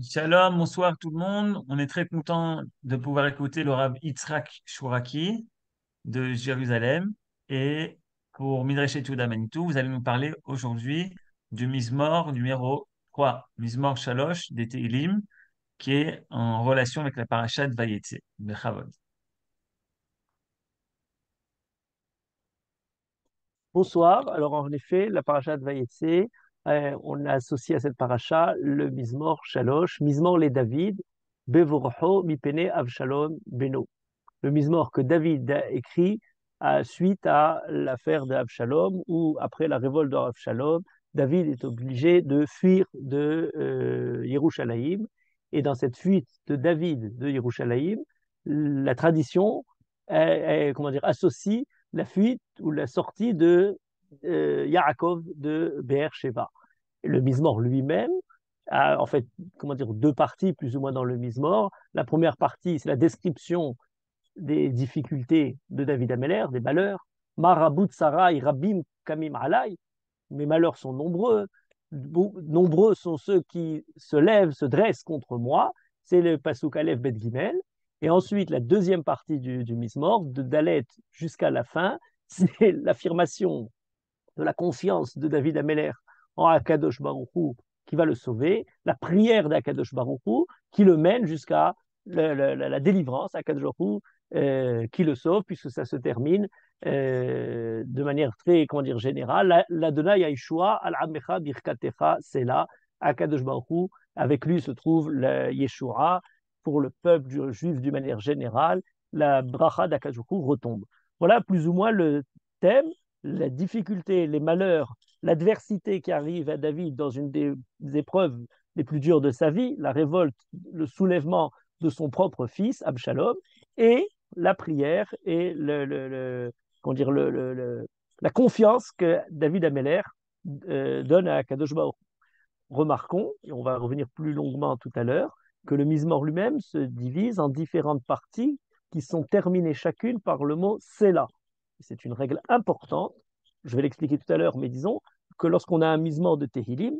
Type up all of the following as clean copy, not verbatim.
Shalom, bonsoir tout le monde. On est très content de pouvoir écouter le Rav Yitzhak Shuraki de Jérusalem. Et pour Midrash Yehuda Manitou, vous allez nous parler aujourd'hui du Mizmor numéro 3, Mizmor Shalosh des Tehillim, qui est en relation avec la parasha de Vayetze, Bechavod. Bonsoir. Alors, en effet, la paracha de Vayetse, on a associé à cette paracha le Mizmor Shalosh, Mizmor les David, Bevorcho Mipene Avshalom Beno. Le Mizmor que David a écrit suite à l'affaire d'Avshalom, où après la révolte d'Avshalom, David est obligé de fuir de Yerushalayim. Et dans cette fuite de David de Yerushalayim, la tradition comment dire, associe la fuite ou la sortie de Yaakov de Be'er Sheva. Le Mizmor lui-même a en fait, comment dire, deux parties plus ou moins dans le Mizmor. La première partie, c'est la description des difficultés de David Ameller, des malheurs. Marabut Sarai Rabim Kamim Alai, mes malheurs sont nombreux. Nombreux sont ceux qui se lèvent, se dressent contre moi. C'est le Pasuk Aleph Bet Gimel. Et ensuite, la deuxième partie du Mismor, de Dalet jusqu'à la fin, c'est l'affirmation de la confiance de David Ameller en Akadosh Baruch Hu, qui va le sauver, la prière d'Akadosh Baruch Hu, qui le mène jusqu'à la délivrance, Akadosh Baruch Hu, qui le sauve, puisque ça se termine de manière très, comment dire, générale. L'Adonai Yeshua, Al-Amecha, Birkatecha, c'est là, Akadosh Baruch Hu, avec lui se trouve le Yeshua, pour le peuple juif d'une manière générale, la bracha d'Akadosh Baruch Hu retombe. Voilà plus ou moins le thème, la difficulté, les malheurs, l'adversité qui arrive à David dans une des épreuves les plus dures de sa vie, la révolte, le soulèvement de son propre fils, Absalom, et la prière et comment dire, la confiance que David Ameller donne à Kadosh Baruch. Remarquons, et on va revenir plus longuement tout à l'heure, que le Mizmor lui-même se divise en différentes parties qui sont terminées chacune par le mot Selah. C'est une règle importante, je vais l'expliquer tout à l'heure, mais disons que lorsqu'on a un Mizmor de Tehillim,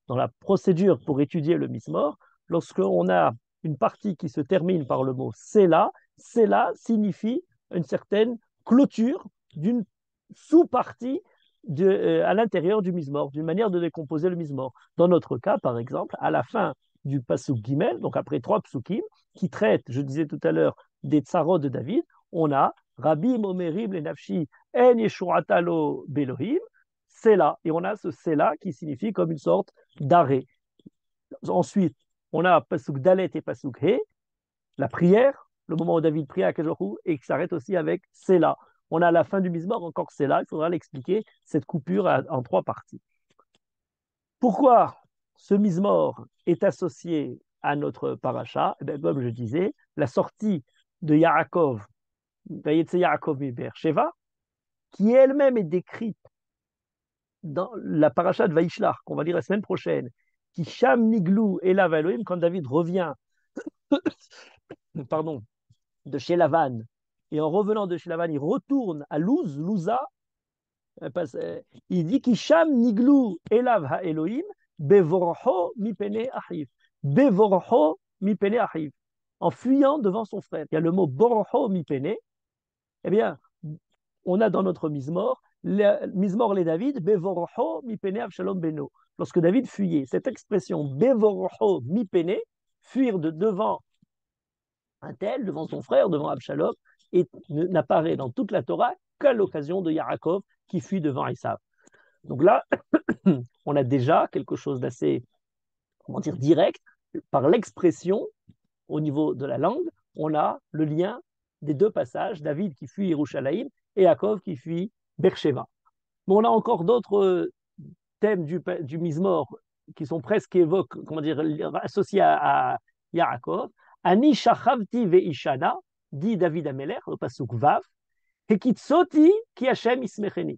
dans la procédure pour étudier le Mizmor, lorsqu'on a une partie qui se termine par le mot Selah, Selah signifie une certaine clôture d'une sous-partie à l'intérieur du Mizmor, d'une manière de décomposer le Mizmor. Dans notre cas, par exemple, à la fin du Pasuk Gimel, donc après trois psukim, qui traitent, je disais tout à l'heure, des tsarot de David, on a Rabbi Omerim le Nafshi En Yeshuatalo Belohim, c'est là. Et on a ce c'est là qui signifie comme une sorte d'arrêt. Ensuite, on a Pasuk Dalet et Pasuk He, la prière, le moment où David prie à Kajohu, et qui s'arrête aussi avec c'est là. On a à la fin du Mizmor encore c'est là, il faudra l'expliquer, cette coupure en trois parties. Pourquoi ce Mizmor est associé à notre paracha? Eh bien, comme je disais, la sortie de Yaakov, Vayetze Yaakov mi Sheva, qui elle-même est décrite dans la paracha de Vaishlach, qu'on va lire la semaine prochaine, qui Sham Niglou Elav Elohim, quand David revient pardon, de chez Lavan, et en revenant de chez Lavan, il retourne à Luz, Louza, il dit Kisham Niglou Elav Ha Elohim, Bevorho Mipene Achiv. Bevorho Mipene Achiv. En fuyant devant son frère. Il y a le mot Borho Mipene. Eh bien, on a dans notre Mizmor, Mizmor les David, Bevorho Mipene Avshalom Beno. Lorsque David fuyait, cette expression Bevorho Mipene, fuir de devant un tel, devant son frère, devant Absalom, et n'apparaît dans toute la Torah qu'à l'occasion de Yaakov qui fuit devant Esav. Donc là, on a déjà quelque chose d'assez, comment dire, direct, par l'expression au niveau de la langue, on a le lien des deux passages, David qui fuit Yerushalayim et Yaakov qui fuit Beersheba. Mais on a encore d'autres thèmes du Mizmor qui sont presque évoqués, comment dire, associés à Yaakov. Ani shachavti ve'ishana, dit David Ameler, au pasuk Vav, Hekitzoti ki Hashem ismecheni.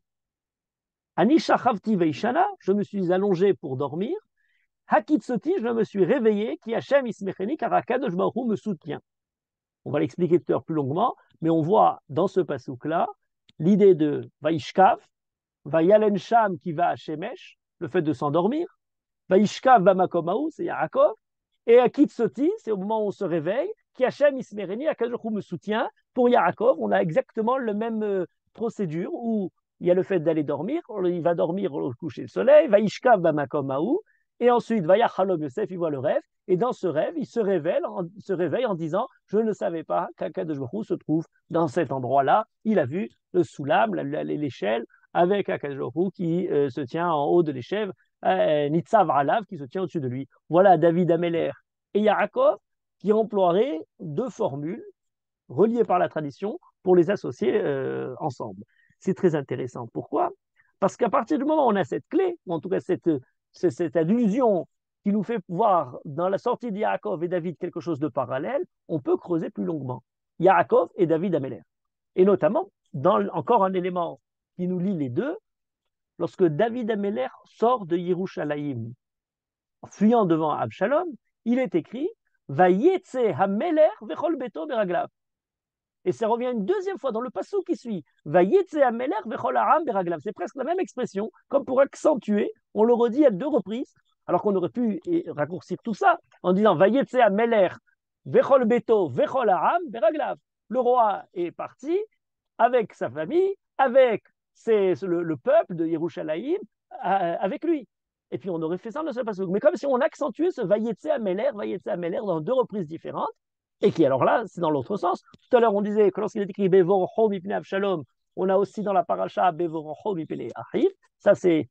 Ani shachavti ve'ishana, je me suis allongé pour dormir. Hakitzoti, je me suis réveillé, qui Hashem ismecheni, car Akadosh Baruch Hu me soutient. On va l'expliquer tout à l'heure plus longuement, mais on voit dans ce pasuk-là l'idée de Vaishkav, Vayalen Sham qui va à Shemesh, le fait de s'endormir, Vaishkav Bamakomaou, c'est Yaakov, Et à Kitsoti, c'est au moment où on se réveille, qui Hachem Ismereni, Akadosh Baruch Hu me soutient. Pour Yaakov, on a exactement la même procédure où il y a le fait d'aller dormir, il va dormir au coucher du soleil, va Ishkav Bamakom Haou, et ensuite va Yachalom Yosef, il voit le rêve, et dans ce rêve, il se réveille en disant je ne savais pas qu'Akadosh Baruch Hu se trouve dans cet endroit-là. Il a vu le soulam, l'échelle, avec Akadosh Baruch Hu qui se tient en haut de l'échelle, Nitzav Alav qui se tient au-dessus de lui. Voilà David Améler et Yaakov qui emploieraient deux formules reliées par la tradition pour les associer ensemble. C'est très intéressant. Pourquoi? Parce qu'à partir du moment où on a cette clé, ou en tout cas cette allusion qui nous fait voir dans la sortie de Yaakov et David quelque chose de parallèle, on peut creuser plus longuement. Yaakov et David Améler. Et notamment, encore un élément qui nous lie les deux, lorsque David Améler sort de Yerushalayim, fuyant devant Absalom, il est écrit Vayetse Hameler vechol beto beraglav. Et ça revient une deuxième fois dans le passage qui suit Vayetse Hameler vechol aram beraglav. C'est presque la même expression, comme pour accentuer, on le redit à deux reprises, alors qu'on aurait pu raccourcir tout ça en disant Vayetse Hameler vechol beto vechol aram beraglav. Le roi est parti avec sa famille, avec le peuple de Yerushalayim, avec lui. Et puis on aurait fait ça dans ce passage. Mais comme si on accentuait ce Vayetse Améler dans deux reprises différentes, et qui alors là, c'est dans l'autre sens. Tout à l'heure, on disait que lorsqu'il est écrit Bevorocho mipnei Avshalom, on a aussi dans la paracha Bevorocho mipnei Achiv. Ça, c'est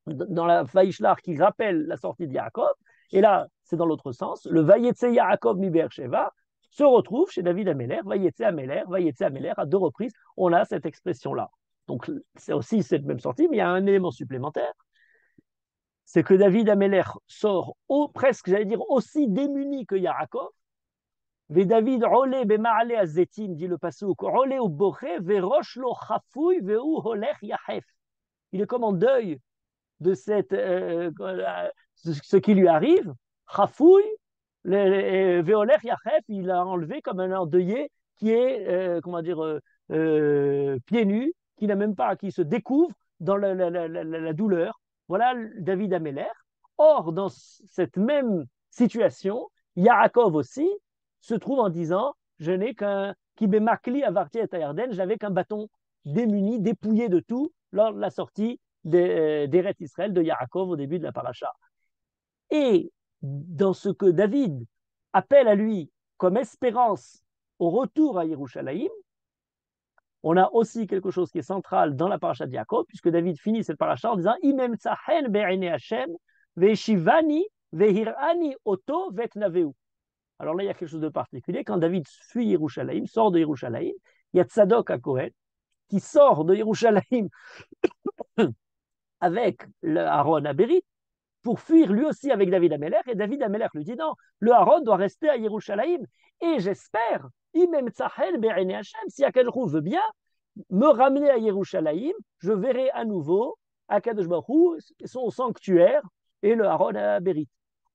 dans la Vaishlar qui rappelle la sortie de Yaakov. Et là, c'est dans l'autre sens. Le Vayetse Yaakov mi Beersheva se retrouve chez David Améler, Vayetse Améler, à deux reprises, on a cette expression-là. Donc, c'est aussi cette même sortie, mais il y a un élément supplémentaire, c'est que David Améler sort presque, j'allais dire, aussi démuni que Yaakov. Ve David Olé bema'ale azetim, dit le pasuk, Olé au boché, verosh lo chafouy, veu holech yachef. Il est comme en deuil de ce qui lui arrive. Chafouy, veolech yachef, il a enlevé comme un endeuillé qui est, comment dire, pieds nus, qui n'a même pas, qui se découvre dans la douleur. Voilà David Améler. Or, dans cette même situation, Yaakov aussi se trouve en disant je n'ai qu'un kibemakli avarti et ayarden, j'avais qu'un bâton démuni, dépouillé de tout lors de la sortie d'Eretz Israël de Yaakov au début de la paracha. Et dans ce que David appelle à lui comme espérance au retour à Yerushalayim, on a aussi quelque chose qui est central dans la paracha de Yaakov, puisque David finit cette paracha en disant Imem tzachen be'ene Hashem ve'shivani ve'hirani oto ve'tnaveu. Alors là, il y a quelque chose de particulier. Quand David fuit Yerushalayim, sort de Yerushalayim, il y a Tzadok à Kohen qui sort de Yerushalayim avec le Aaron à Bérit pour fuir lui aussi avec David Améler. Et David Améler lui dit non, le Aaron doit rester à Yerushalayim. Et j'espère, Imem Tzahel Be'ene Hashem, si Akadosh Baruch Hu veut bien me ramener à Yerushalayim, je verrai à nouveau Akadosh Baruch Hu, son sanctuaire et le Aaron à Bérit.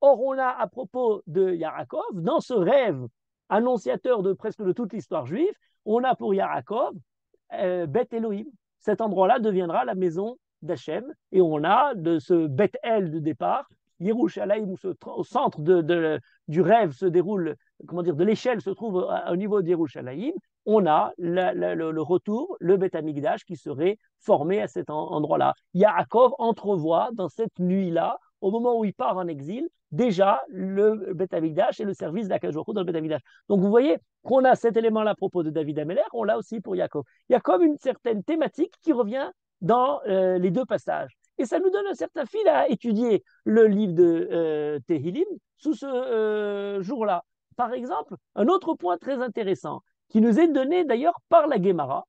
Or, on a à propos de Yaakov, dans ce rêve annonciateur de presque de toute l'histoire juive, on a pour Yaakov Beth Elohim. Cet endroit-là deviendra la maison d'Hachem, et on a de ce Beth El de départ, Yerushalayim, au centre du rêve se déroule, comment dire, de l'échelle se trouve au niveau d'Yerushalayim, on a le retour, le Beth Amikdash qui serait formé à cet endroit-là. Yaakov entrevoit dans cette nuit-là, au moment où il part en exil, déjà le Beth Amikdash et le service d'Akadosh Baruch Hu dans le Beth Amikdash. Donc vous voyez qu'on a cet élément-là à propos de David Améler, on l'a aussi pour Yaakov. Il y a comme une certaine thématique qui revient dans les deux passages. Et ça nous donne un certain fil à étudier le livre de Tehillim sous ce jour-là. Par exemple, un autre point très intéressant qui nous est donné d'ailleurs par la Gemara,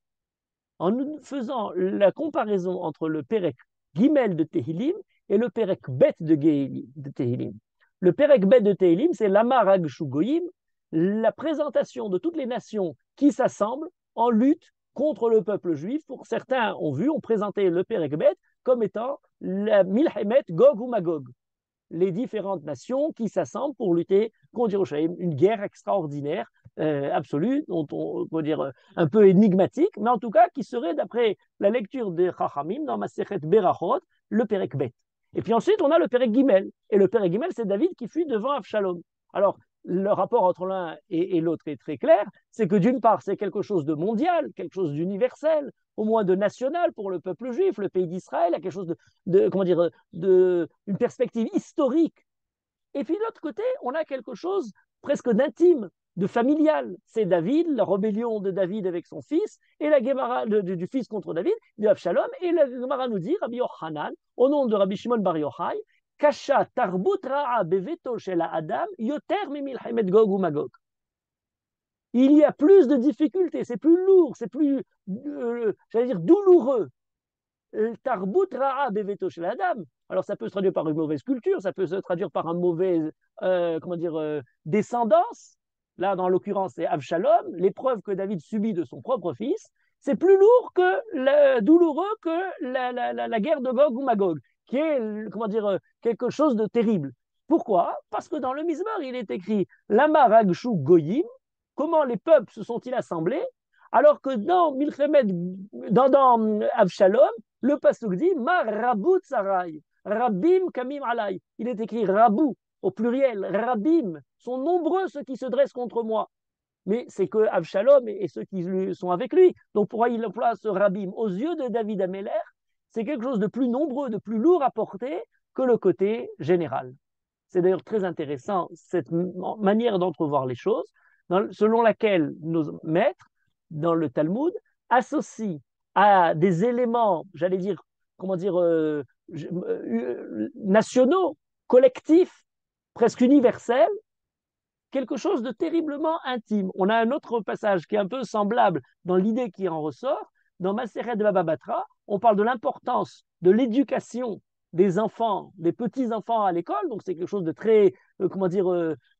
en nous faisant la comparaison entre le Perek Gimel de Tehillim et le Perek Bet de Tehillim. Le Perek Bet de Tehillim, c'est l'Amar Agshu Goyim, la présentation de toutes les nations qui s'assemblent en lutte contre le peuple juif. Pour certains ont présenté le Perek Bet comme étant la Milhemet Gog ou Magog, les différentes nations qui s'assemblent pour lutter contre Yerushalayim, une guerre extraordinaire, absolue, dont on peut dire un peu énigmatique, mais en tout cas qui serait, d'après la lecture des Chachamim dans Masechet Berachot, le Perek Bet. Et puis ensuite, on a le Perek Gimel. Et le Perek Gimel, c'est David qui fuit devant Avshalom. Alors, le rapport entre l'un et l'autre est très clair, c'est que d'une part, c'est quelque chose de mondial, quelque chose d'universel, au moins de national pour le peuple juif, le pays d'Israël, a quelque chose comment dire, une perspective historique. Et puis de l'autre côté, on a quelque chose presque d'intime, de familial. C'est David, la rébellion de David avec son fils, et la Gemara du fils contre David, de Absalom, et la Gemara nous dit, Rabbi Yochanan, au nom de Rabbi Shimon Bar Yochai, Kasha tarbut ra'a beveto shel Adam, yoter mimilchemet Gog ou Magog. Il y a plus de difficultés, c'est plus lourd, c'est plus, j'allais dire, douloureux. Tarbut ra'a beveto shel Adam. Alors ça peut se traduire par une mauvaise culture, ça peut se traduire par un mauvais, comment dire, descendance. Là, dans l'occurrence, c'est Avshalom. L'épreuve que David subit de son propre fils, c'est plus lourd douloureux que la guerre de Gog ou Magog, qui est, comment dire, quelque chose de terrible. Pourquoi? Parce que dans le Mizmor, il est écrit Lama Ragshu Goyim, comment les peuples se sont-ils assemblés, alors que dans Milchemet, dans Avshalom, le pasuk dit Ma Rabut Sarai, Rabim Kamim Alai. Il est écrit Rabou au pluriel, Rabim, sont nombreux ceux qui se dressent contre moi. Mais c'est que Avshalom et ceux qui sont avec lui. Donc pourquoi il emploie ce Rabim? Aux yeux de David Améler, c'est quelque chose de plus nombreux, de plus lourd à porter que le côté général. C'est d'ailleurs très intéressant cette manière d'entrevoir les choses, selon laquelle nos maîtres, dans le Talmud, associent à des éléments, j'allais dire, comment dire, nationaux, collectifs, presque universels, quelque chose de terriblement intime. On a un autre passage qui est un peu semblable dans l'idée qui en ressort. Dans Maseret de Baba Batra, on parle de l'importance de l'éducation des enfants, des petits-enfants à l'école. Donc, c'est quelque chose de très, comment dire,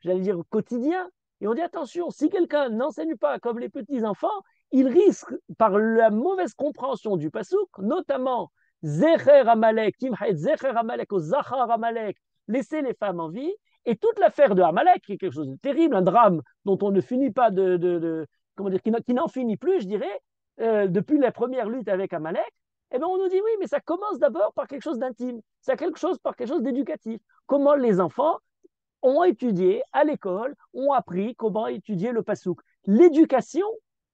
j'allais dire quotidien. Et on dit attention, si quelqu'un n'enseigne pas comme les petits-enfants, il risque, par la mauvaise compréhension du pasouk, notamment Zecher Amalek, Timhaet Zecher Amalek, au Zachar Amalek, laisser les femmes en vie, et toute l'affaire de Amalek, qui est quelque chose de terrible, un drame dont on ne finit pas comment dire, qui n'en finit plus, je dirais, depuis la première lutte avec Amalek, eh bien on nous dit oui, mais ça commence d'abord par quelque chose d'intime, ça quelque chose par quelque chose d'éducatif. Comment les enfants ont étudié à l'école, ont appris comment étudier le pasouk. L'éducation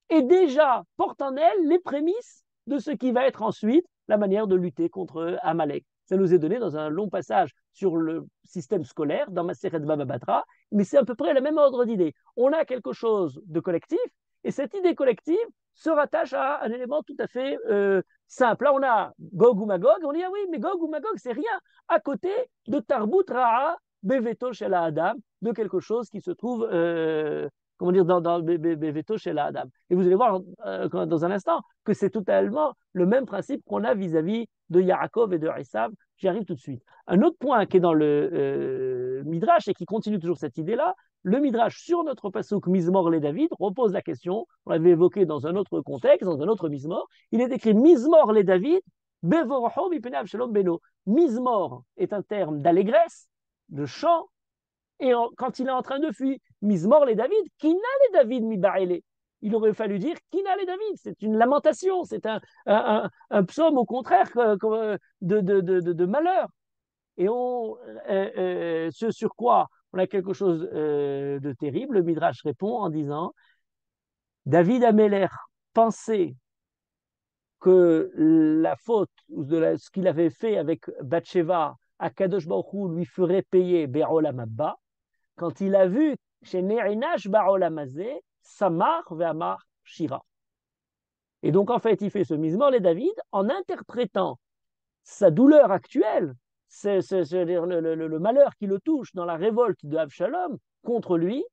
est déjà, porte en elle les prémices de ce qui va être ensuite la manière de lutter contre Amalek. Ça nous est donné dans un long passage sur le système scolaire dans Maseret Baba Batra, mais c'est à peu près le même ordre d'idée. On a quelque chose de collectif, et cette idée collective se rattache à un élément tout à fait simple. Là, on a Gog ou Magog, on dit ah oui, mais Gog ou Magog, c'est rien à côté de Tarbut Ra'a Beveto Shel Adam, de quelque chose qui se trouve comment dire, dans Beveto chez la Adam. Et vous allez voir dans un instant que c'est totalement le même principe qu'on a vis-à-vis de Yaakov et de Esav. J'y arrive tout de suite. Un autre point qui est dans le Midrash et qui continue toujours cette idée-là, le Midrash sur notre pasuk Mizmor les David repose la question, on l'avait évoqué dans un autre contexte, dans un autre Mizmor, il est écrit Mizmor les David, Bevorho mipene Avshalom beno. Mizmor est un terme d'allégresse, de chant, et quand il est en train de fuir, Mizmor les David, Kina les David mi ba'ele. Il aurait fallu dire Kina les David. C'est une lamentation, c'est un psaume au contraire de malheur. Et ce sur quoi on a quelque chose de terrible, le Midrash répond en disant David Améler pensait que la faute ou ce qu'il avait fait avec Bathsheba, Akadosh Baruch Hu lui ferait payer Be'olam Abba, quand il a vu chez Ne'inash Ba'olamazé, Samar Ve'amar Shira. Et donc, en fait, il fait ce Mizmor les David en interprétant sa douleur actuelle, le malheur qui le touche dans la révolte de Avshalom contre lui,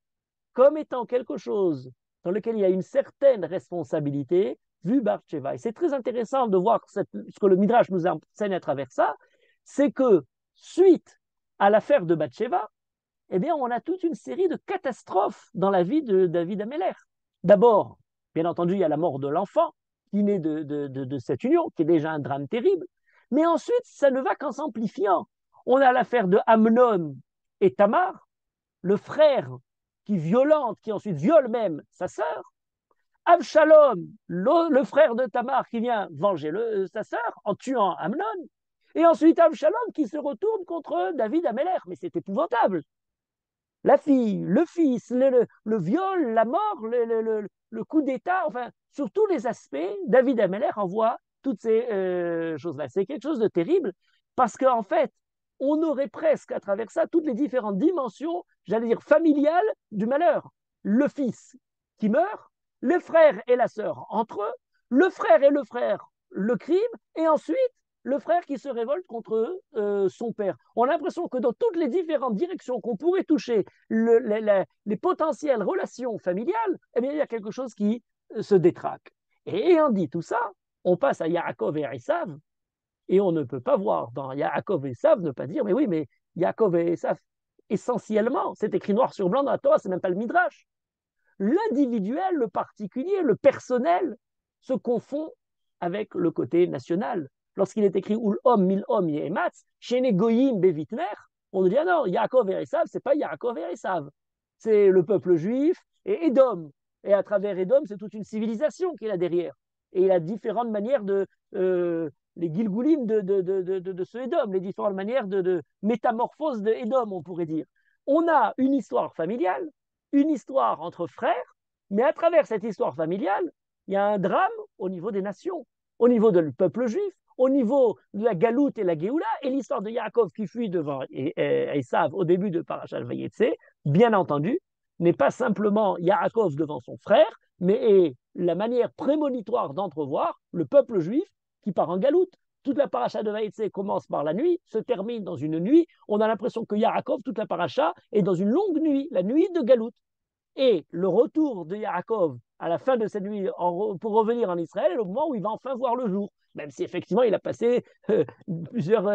comme étant quelque chose dans lequel il y a une certaine responsabilité, vu Bathsheba. Et c'est très intéressant de voir ce que le Midrash nous enseigne à travers ça, c'est que suite à l'affaire de Bathsheba, eh bien, on a toute une série de catastrophes dans la vie de David Améler. D'abord, bien entendu, il y a la mort de l'enfant qui naît de cette union, qui est déjà un drame terrible. Mais ensuite, ça ne va qu'en s'amplifiant. On a l'affaire de Amnon et Tamar, le frère qui violente, qui ensuite viole même sa sœur. Avshalom, le frère de Tamar qui vient venger sa sœur en tuant Amnon. Et ensuite Avshalom qui se retourne contre David Améler. Mais c'est épouvantable. la fille, le fils, le viol, la mort, le coup d'État, enfin, sur tous les aspects, David Ameller envoie toutes ces choses-là. C'est quelque chose de terrible parce qu'en fait, on aurait presque à travers ça toutes les différentes dimensions, j'allais dire familiales, du malheur. Le fils qui meurt, le frère et la sœur entre eux, le frère et le frère, le crime, et ensuite le frère qui se révolte contre son père. On a l'impression que dans toutes les différentes directions qu'on pourrait toucher les potentielles relations familiales, eh bien, il y a quelque chose qui se détraque. Et ayant dit tout ça, on passe à Yaakov et Esav, et on ne peut pas voir dans Yaakov et Esav ne pas dire, mais oui, mais Yaakov et Esav, essentiellement, c'est écrit noir sur blanc dans la Torah, c'est même pas le Midrash. L'individuel, le particulier, le personnel se confond avec le côté national. Lorsqu'il est écrit Ul Om Mil Om Yematz, Shene Goyim Bevitmer, on nous dit ah non, Yaakov et Esav, c'est pas Yaakov et Esav, c'est le peuple juif et Édom. Et à travers Édom, c'est toute une civilisation qui est là derrière. Et il a différentes manières les Gilgulim de ce Édom, les différentes manières de métamorphose de Édom, on pourrait dire. On a une histoire familiale, une histoire entre frères, mais à travers cette histoire familiale, il y a un drame au niveau des nations, au niveau du peuple juif, au niveau de la Galoute et la Géoula, et l'histoire de Yaakov qui fuit devant Esav au début de Parashat Vayetse, bien entendu, n'est pas simplement Yaakov devant son frère, mais est la manière prémonitoire d'entrevoir le peuple juif qui part en Galoute. Toute la paracha de Vaïtse commence par la nuit, se termine dans une nuit. On a l'impression que Yaakov, toute la paracha, est dans une longue nuit, la nuit de Galoute. Et le retour de Yaakov à la fin de cette nuit pour revenir en Israël est le moment où il va enfin voir le jour, même si effectivement il a passé plusieurs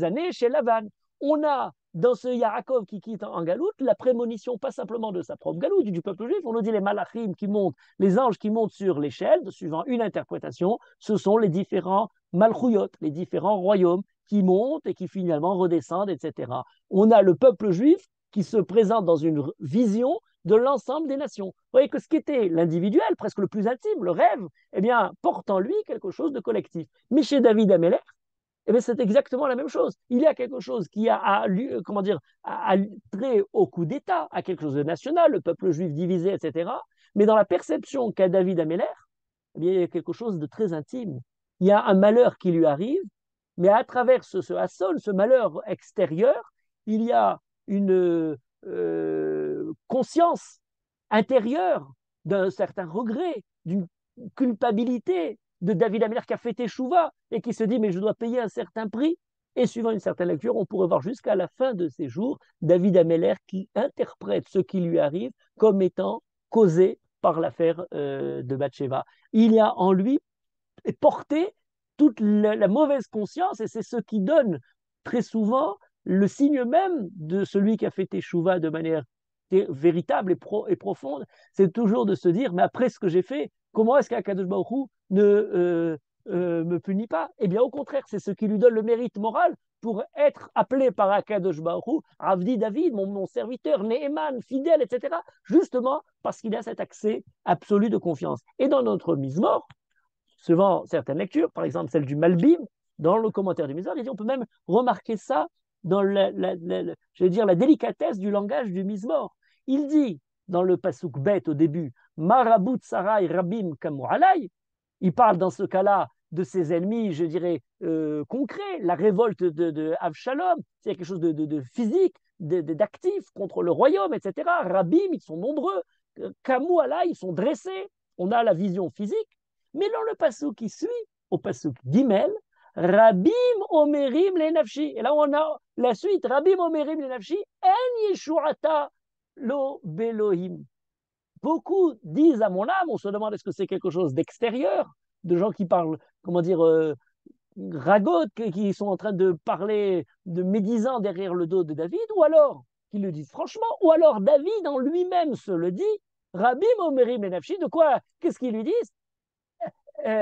années chez Lavan. On a dans ce Yaakov qui quitte en Galoute la prémonition pas simplement de sa propre Galoute, du peuple juif, on nous dit les malachim qui montent, les anges qui montent sur l'échelle, suivant une interprétation, ce sont les différents malchouyot, les différents royaumes qui montent et qui finalement redescendent, etc. On a le peuple juif qui se présente dans une vision de l'ensemble des nations. Vous voyez que ce qui était l'individuel, presque le plus intime, le rêve, eh bien, porte en lui quelque chose de collectif. Mais chez David Ameller, eh bien, c'est exactement la même chose. Il y a quelque chose qui comment dire, a trait au coup d'État, à quelque chose de national, le peuple juif divisé, etc. Mais dans la perception qu'a David Ameller, eh bien, il y a quelque chose de très intime. Il y a un malheur qui lui arrive, mais à travers ce hasson, ce malheur extérieur, il y a une conscience intérieure d'un certain regret, d'une culpabilité de David Ameller qui a fait échouva et qui se dit mais je dois payer un certain prix. Et suivant une certaine lecture, on pourrait voir jusqu'à la fin de ses jours David Ameller qui interprète ce qui lui arrive comme étant causé par l'affaire de Bathsheba. Il y a en lui porté toute la mauvaise conscience et c'est ce qui donne très souvent le signe même de celui qui a fait échouva de manière véritable et profonde, c'est toujours de se dire, mais après ce que j'ai fait, comment est-ce qu'Akadosh Baruch Hu ne me punit pas? Eh bien, au contraire, c'est ce qui lui donne le mérite moral pour être appelé par Akadosh Baruch Hu, Avdi David, mon serviteur, Neheman, fidèle, etc., justement parce qu'il a cet accès absolu de confiance. Et dans notre mise-mort, suivant certaines lectures, par exemple celle du Malbim, dans le commentaire du Mizmor, il dit on peut même remarquer ça dans je vais dire, la délicatesse du langage du Mizmor. Il dit dans le Pasuk Bet au début, Marabut Sarai Rabim Kamu Alay, il parle dans ce cas-là de ses ennemis, je dirais, concrets, la révolte de Avshalom, c'est quelque chose de physique, d'actif contre le royaume, etc. Rabim, ils sont nombreux, Kamu Alay, ils sont dressés, on a la vision physique, mais dans le pasuk qui suit, au pasuk Gimel, Rabim Omerim le Nafshi. Et là, on a la suite, Rabim Omerim le Nafshi, En Yeshuata lo Belohim. Beaucoup disent à mon âme, on se demande est-ce que c'est quelque chose d'extérieur, de gens qui parlent, comment dire, ragots, qui sont en train de parler de médisants derrière le dos de David, ou alors, qu'ils le disent franchement, ou alors David en lui-même se le dit, Rabim Omerim le Nafshi, de quoi, qu'est-ce qu'ils lui disent? Il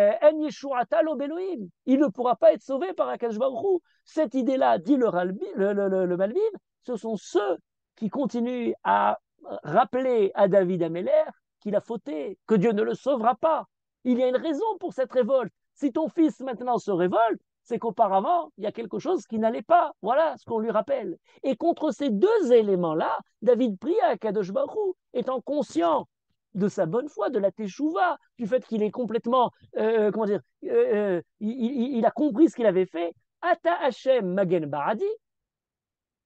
ne pourra pas être sauvé par Akash Baruch Hu. Cette idée-là, dit le Malvin, ce sont ceux qui continuent à rappeler à David Ameller qu'il a fauté, que Dieu ne le sauvera pas. Il y a une raison pour cette révolte. Si ton fils maintenant se révolte, c'est qu'auparavant, il y a quelque chose qui n'allait pas. Voilà ce qu'on lui rappelle. Et contre ces deux éléments-là, David prie à Kadosh Baruch Hu, étant conscient de sa bonne foi, de la teshuva, du fait qu'il est complètement, comment dire, il a compris ce qu'il avait fait. Ata Hashem Magen Baradi,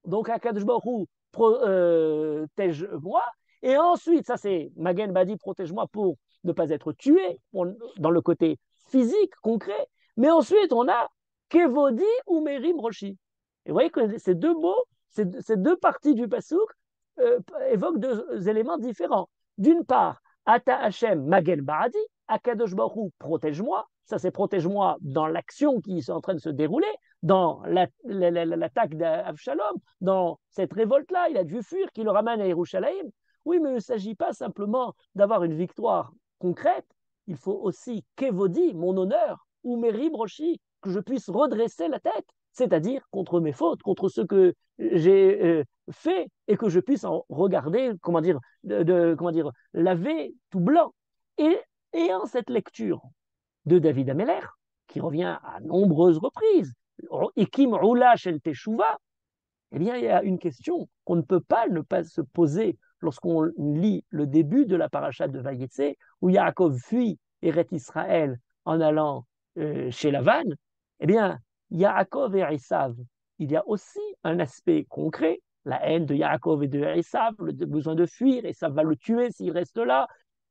donc Akadosh Baruch Hu, protège-moi. Et ensuite, ça c'est Magen Badi, protège-moi pour ne pas être tué, dans le côté physique, concret. Mais ensuite, on a Kevodi ou Merim Roshi. Et vous voyez que ces deux mots, ces deux parties du Passouk évoquent deux éléments différents. D'une part, Ata Hashem Magen Baradi, Akadosh Baruch Hu, protège-moi. Ça, c'est protège-moi dans l'action qui est en train de se dérouler, dans l'attaque d'Avshalom, dans cette révolte-là. Il a dû fuir, qui le ramène à Yerushalayim. Oui, mais il ne s'agit pas simplement d'avoir une victoire concrète. Il faut aussi Kevodi, mon honneur, ou Merim Roshi, que je puisse redresser la tête, c'est-à-dire contre mes fautes, contre ce que j'ai fait, et que je puisse en regarder, comment dire, laver tout blanc. Et en cette lecture de David Ameller, qui revient à nombreuses reprises, Ikim Roula Shel Teshuva, eh bien, il y a une question qu'on ne peut pas ne pas se poser lorsqu'on lit le début de la paracha de Vayetse, où Yaakov fuit Eret Israël en allant chez Lavan. Eh bien, Yaakov et Esav, il y a aussi un aspect concret, la haine de Yaakov et de Esav, le besoin de fuir, Esav va le tuer s'il reste là,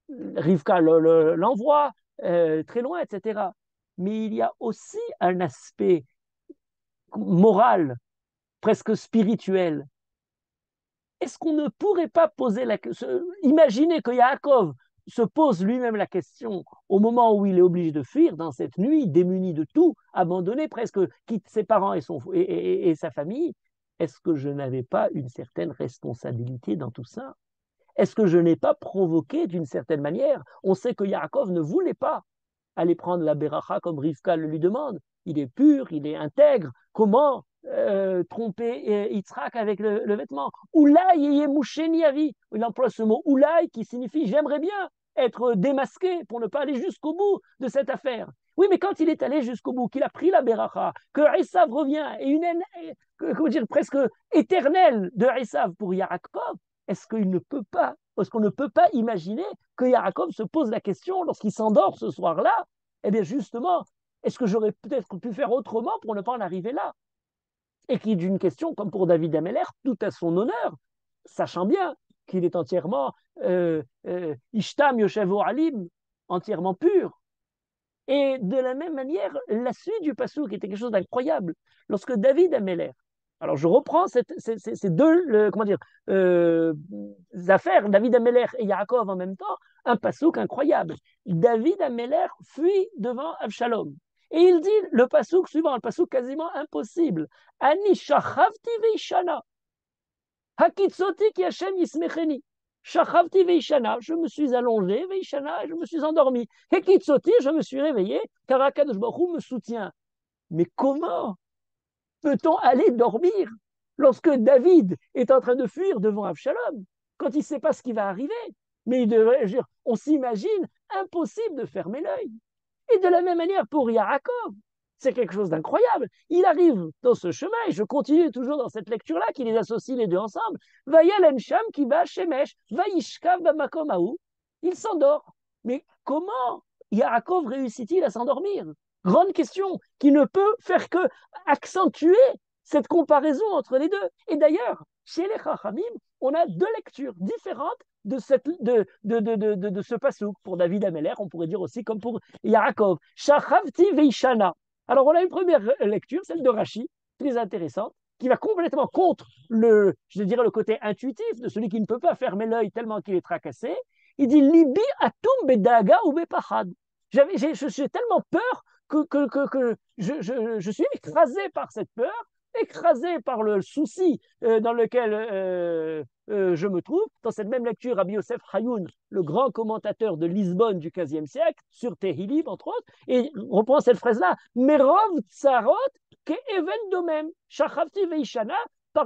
Rivka l'envoie très loin, etc. Mais il y a aussi un aspect moral, presque spirituel. Est-ce qu'on ne pourrait pas poser la question, imaginer que Yaakov se pose lui-même la question au moment où il est obligé de fuir dans cette nuit, démuni de tout, abandonné, presque quitte ses parents et sa famille. Est-ce que je n'avais pas une certaine responsabilité dans tout ça? Est-ce que je n'ai pas provoqué d'une certaine manière? On sait que Yaakov ne voulait pas aller prendre la Beracha comme Rivka le lui demande. Il est pur, il est intègre. Comment tromper Yitzhak avec le vêtement? Oulai yeye moucheni avi. Il emploie ce mot oulai qui signifie j'aimerais bien être démasqué pour ne pas aller jusqu'au bout de cette affaire. Oui, mais quand il est allé jusqu'au bout, qu'il a pris la Beracha, que Esav revient et une haine, comment dire, presque éternelle de Esav pour Yaakov, est-ce qu'on ne peut pas imaginer que Yaakov se pose la question lorsqu'il s'endort ce soir-là? Eh bien, justement, est-ce que j'aurais peut-être pu faire autrement pour ne pas en arriver là? Et qui, d'une question, comme pour David Ameller, tout à son honneur, sachant bien qu'il est entièrement Ishtam Yoshevo Alim, entièrement pur. Et de la même manière, la suite du Passouk était quelque chose d'incroyable. Lorsque David Ameller, alors je reprends ces deux comment dire, affaires, David Ameller et Yaakov en même temps, un Passouk incroyable. David Ameller fuit devant Avshalom. Et il dit le Passouk suivant, le Passouk quasiment impossible. Ani shachavti veishana. Hakitzoti ki Hashem yismecheni. Shachavti veishana, je me suis allongé, veishana, je me suis endormi. Hakitzoti, je me suis réveillé, car Akadosh Baruch Hu me soutient. Mais comment peut-on aller dormir lorsque David est en train de fuir devant Avshalom, quand il ne sait pas ce qui va arriver? Mais on s'imagine impossible de fermer l'œil. Et de la même manière pour Yaakov, c'est quelque chose d'incroyable. Il arrive dans ce chemin, et je continue toujours dans cette lecture-là, qui les associe les deux ensemble. Vayal Sham qui va Shemesh, Vayishkav Bamakomahu. Il s'endort. Mais comment Yaakov réussit-il à s'endormir? Grande question qui ne peut faire que accentuer cette comparaison entre les deux. Et d'ailleurs, chez les Chachamim, on a deux lectures différentes de ce passouk. Pour David Ameller, on pourrait dire aussi comme pour Yaakov. Shachavti veishana. Alors, on a une première lecture, celle de Rashi, très intéressante, qui va complètement contre je dirais, le côté intuitif de celui qui ne peut pas fermer l'œil tellement qu'il est tracassé. Il dit Libi atum bedaga ou bepachad. Je suis tellement peur que je suis écrasé par cette peur, écrasé par le souci dans lequel je me trouve. Dans cette même lecture, Rabbi Yosef Hayoun, le grand commentateur de Lisbonne du XVe siècle, sur Tehillim, entre autres, et reprend cette phrase-là, Merov tsarot ke even domem, shachavti veishana,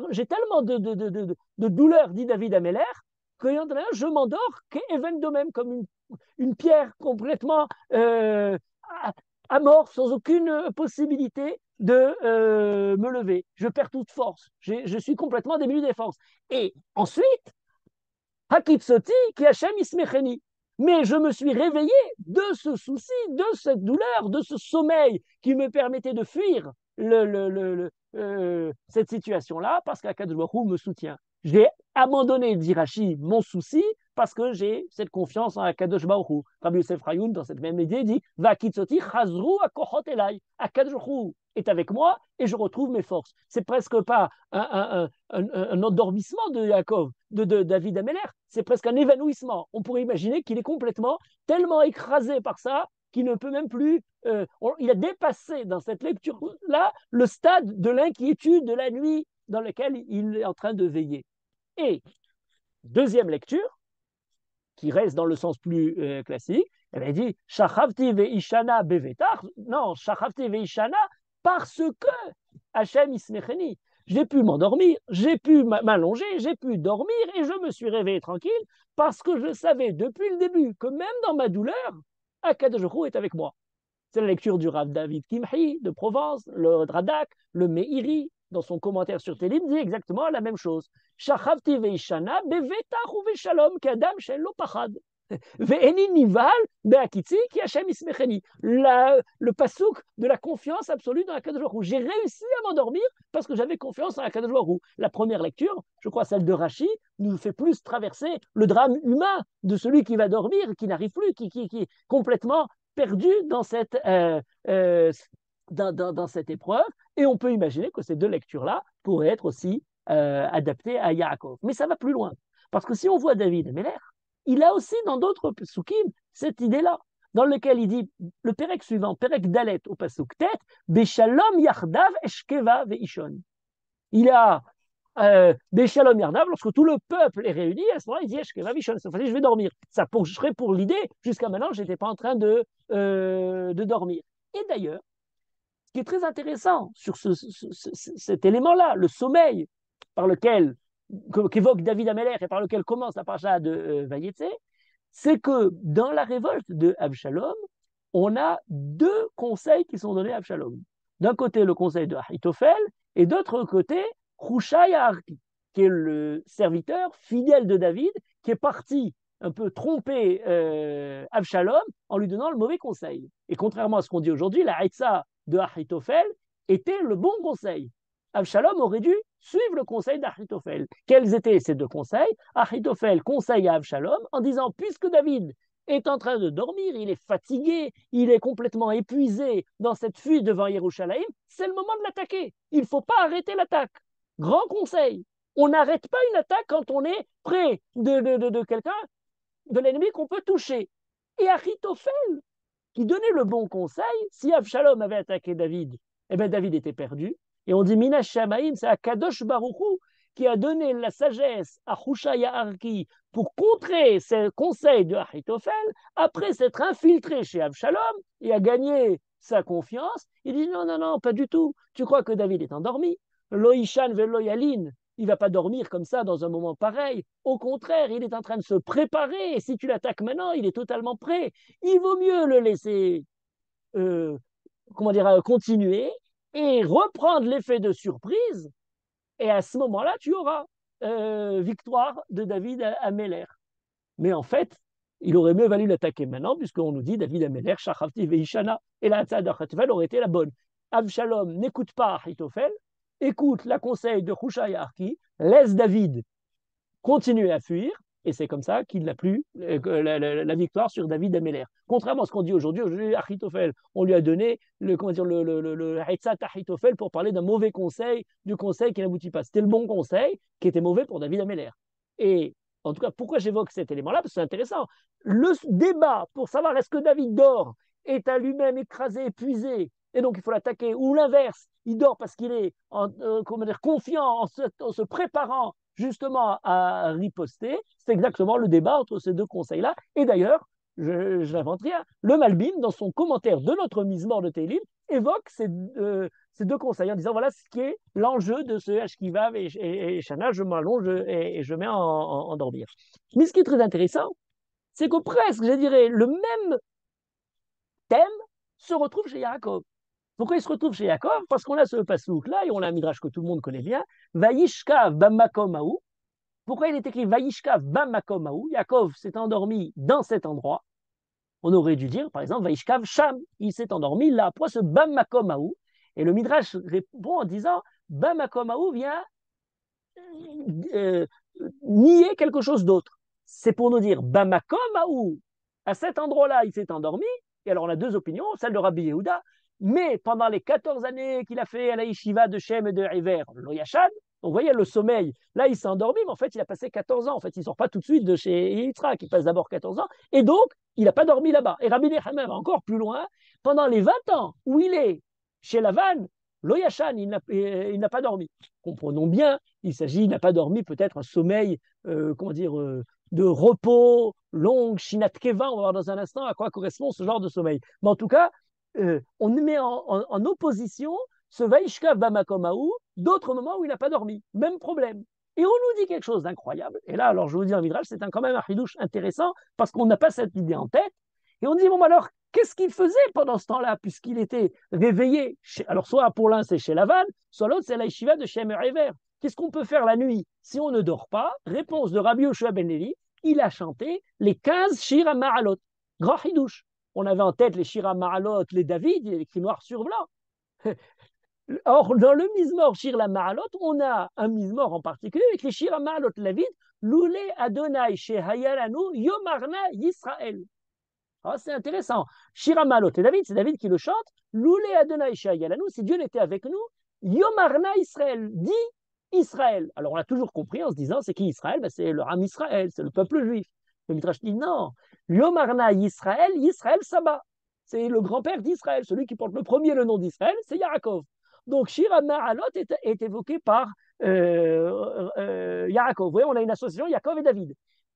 j'ai tellement de douleur, dit David Ameller, que je m'endors que even domem, comme une pierre complètement amorphe, sans aucune possibilité de me lever. Je perds toute force. Je suis complètement démuni des forces. Et ensuite, Hakitsoti qui Hachem ismecheni. Mais je me suis réveillé de ce souci, de cette douleur, de ce sommeil qui me permettait de fuir cette situation-là parce qu'Akadosh Baruch Hu me soutient. J'ai abandonné, dit Rashi, mon souci parce que j'ai cette confiance en Akadosh Baruch Hu. Rabbi Yosef Rayoun, dans cette même idée, dit Va kitsoti chazru akochot elai. Akadosh Baruch Hu est avec moi et je retrouve mes forces. C'est presque pas un endormissement de Yaakov, de David Améler, c'est presque un évanouissement. On pourrait imaginer qu'il est complètement tellement écrasé par ça qu'il ne peut même plus. Il a dépassé dans cette lecture-là le stade de l'inquiétude de la nuit dans lequel il est en train de veiller. Et deuxième lecture, qui reste dans le sens plus classique, elle dit Shachavti ve'ishana bevetar. Non, Shachavti ve'ishana parce que Hachem ismecheni. J'ai pu m'endormir, j'ai pu m'allonger, j'ai pu dormir et je me suis réveillé tranquille parce que je savais depuis le début que même dans ma douleur, Akadosh Baruch Hu est avec moi. C'est la lecture du Rav David Kimhi de Provence, le Radak, le Meiri, dans son commentaire sur Télim, dit exactement la même chose. Shachavti veishana bevetach u veshalom kadam shen lo pachad. Ve'eni nival be'akitzi ki Hashem ismecheni. Le pasouk de la confiance absolue dans Akadosh Baruch Hu. J'ai réussi à m'endormir parce que j'avais confiance en Akadosh Baruch Hu. La première lecture, je crois celle de Rashi, nous fait plus traverser le drame humain de celui qui va dormir, qui n'arrive plus, qui est complètement perdu dans cette épreuve. Et on peut imaginer que ces deux lectures-là pourraient être aussi adaptées à Yaakov. Mais ça va plus loin. Parce que si on voit David Améler, il a aussi dans d'autres psukim cette idée-là, dans lequel il dit, le Pérec suivant, Pérec Dalet au pasuk Tet, Beshalom Yardav Eshkeva Veishon. Il a Beshalom Yardav, lorsque tout le peuple est réuni, à ce moment-là, il dit Eshkeva Veishon, cette fois-ci je vais dormir. Ça serait pour l'idée, jusqu'à maintenant, je n'étais pas en train de dormir. Et d'ailleurs, ce qui est très intéressant sur cet élément-là, le sommeil par lequel qu'évoque David Améler et par lequel commence la paracha de Vayetse, c'est que dans la révolte de Absalom, on a deux conseils qui sont donnés à Absalom. D'un côté, le conseil de Ahitophel, et d'autre côté, Hushai Arki, qui est le serviteur fidèle de David, qui est parti un peu tromper Absalom en lui donnant le mauvais conseil. Et contrairement à ce qu'on dit aujourd'hui, la Haïtsa de Ahitophel était le bon conseil. Absalom aurait dû suivre le conseil d'Ahitophel. Quels étaient ces deux conseils? Ahitophel conseille à Absalom en disant, puisque David est en train de dormir, il est fatigué, il est complètement épuisé dans cette fuite devant Yerushalayim, c'est le moment de l'attaquer. Il ne faut pas arrêter l'attaque. Grand conseil. On n'arrête pas une attaque quand on est près de quelqu'un, de l'ennemi qu'on peut toucher. Et Ahitophel, qui donnait le bon conseil, si Absalom avait attaqué David, eh bien David était perdu. Et on dit Minash Shamaim, c'est Akadosh Baruch Hu qui a donné la sagesse à Hushai Arki pour contrer ces conseils de Ahitophel après s'être infiltré chez Absalom et a gagné sa confiance. Il dit non, non, non, pas du tout. Tu crois que David est endormi? Loïchan veloyalin, il ne va pas dormir comme ça dans un moment pareil. Au contraire, il est en train de se préparer. Et si tu l'attaques maintenant, il est totalement prêt. Il vaut mieux le laisser continuer et reprendre l'effet de surprise. Et à ce moment-là, tu auras victoire de David Améler. Mais en fait, il aurait mieux valu l'attaquer maintenant, puisqu'on nous dit David Améler, Shachavti Veishana, et la Hatzah d'Achitophel aurait été la bonne. Absalom n'écoute pas Achitophel, écoute la conseil de Hushai Arki, laisse David continuer à fuir, et c'est comme ça qu'il n'a plus la victoire sur David Améler. Contrairement à ce qu'on dit aujourd'hui, Achitophel, on lui a donné le Haïtzat Achitophel pour parler d'un mauvais conseil, du conseil qui n'aboutit pas. C'était le bon conseil qui était mauvais pour David Améler. Et en tout cas, pourquoi j'évoque cet élément-là? Parce que c'est intéressant. Le débat pour savoir est-ce que David dort est à lui-même écrasé, épuisé, et donc il faut l'attaquer, ou l'inverse, il dort parce qu'il est confiant en se préparant justement à riposter. C'est exactement le débat entre ces deux conseils-là. Et d'ailleurs, je n'invente rien, le Malbim, dans son commentaire de notre mise-mort de Télim, évoque ces deux conseils en disant voilà ce qui est l'enjeu de ce Ashkivav et Shana, je m'allonge et je mets en dormir. Mais ce qui est très intéressant, c'est que presque, je dirais, le même thème se retrouve chez Yaakov. Pourquoi il se retrouve chez Yaakov? Parce qu'on a ce pasouk-là, et on a un midrash que tout le monde connaît bien, Vaishkav bamakom haou. Pourquoi il est écrit Vaishkav bamakom haou? Yaakov s'est endormi dans cet endroit. On aurait dû dire, par exemple, Vaishkav Sham, il s'est endormi là. Pourquoi ce bamakom haou? Et le midrash répond en disant, bamakom haou vient euh, nier quelque chose d'autre. C'est pour nous dire, Bamakom Aou, à cet endroit-là, il s'est endormi. Et alors, on a deux opinions, celle de Rabbi Yehuda, mais pendant les 14 années qu'il a fait à la yeshiva de Shem et de Hever, l'Oyachad, donc vous voyez le sommeil, là il s'est endormi, mais en fait il a passé 14 ans. En fait, il ne sort pas tout de suite de chez Yitzhak, il passe d'abord 14 ans, et donc il n'a pas dormi là-bas. Et Rabbi Nechemem, encore plus loin, pendant les 20 ans où il est chez Lavan, l'Oyachan, il n'a pas dormi. Comprenons bien, il n'a pas dormi peut-être un sommeil, comment dire, de repos, longue, Shinat Keva, on va voir dans un instant à quoi correspond ce genre de sommeil. Mais en tout cas, on met en opposition ce Vaishkav Bamakomaou d'autres moments où il n'a pas dormi. Même problème. Et on nous dit quelque chose d'incroyable. Et là, alors je vous dis en Midrash, c'est quand même un chidouche intéressant parce qu'on n'a pas cette idée en tête. Et on dit, bon, alors, qu'est-ce qu'il faisait pendant ce temps-là, puisqu'il était réveillé alors, soit pour l'un, c'est chez Lavan, soit l'autre, c'est la yeshiva de Shem Ever. Qu'est-ce qu'on peut faire la nuit si on ne dort pas? Réponse de Rabbi Yoshua Ben Levi, il a chanté les 15 Shira Ma'alot. Grand chidouche. On avait en tête les Shira Ma'alot, les David, il est écrit noir sur blanc. Or, dans le Mizmor Shir la Ma'alot, on a un Mizmor en particulier avec les Shir la Ma'alot David, Loulé Adonai Shehayalanu Yomarna Yisrael. Ah, c'est intéressant. Shir Ma'alot et David, c'est David qui le chante. Loulé Adonai Shehayalanu, si Dieu n'était avec nous, Yomarna Israël, dit Israël. Alors, on a toujours compris en se disant, c'est qui Israël? Ben, c'est le Ram Israël, c'est le peuple juif. Le Midrash dit non. Yomarna Israël, Israël Saba. C'est le grand-père d'Israël, celui qui porte le premier le nom d'Israël, c'est Yaakov. Donc, Shir Ma'alot est évoqué par Yaakov. Vous voyez, on a une association Yaakov et David.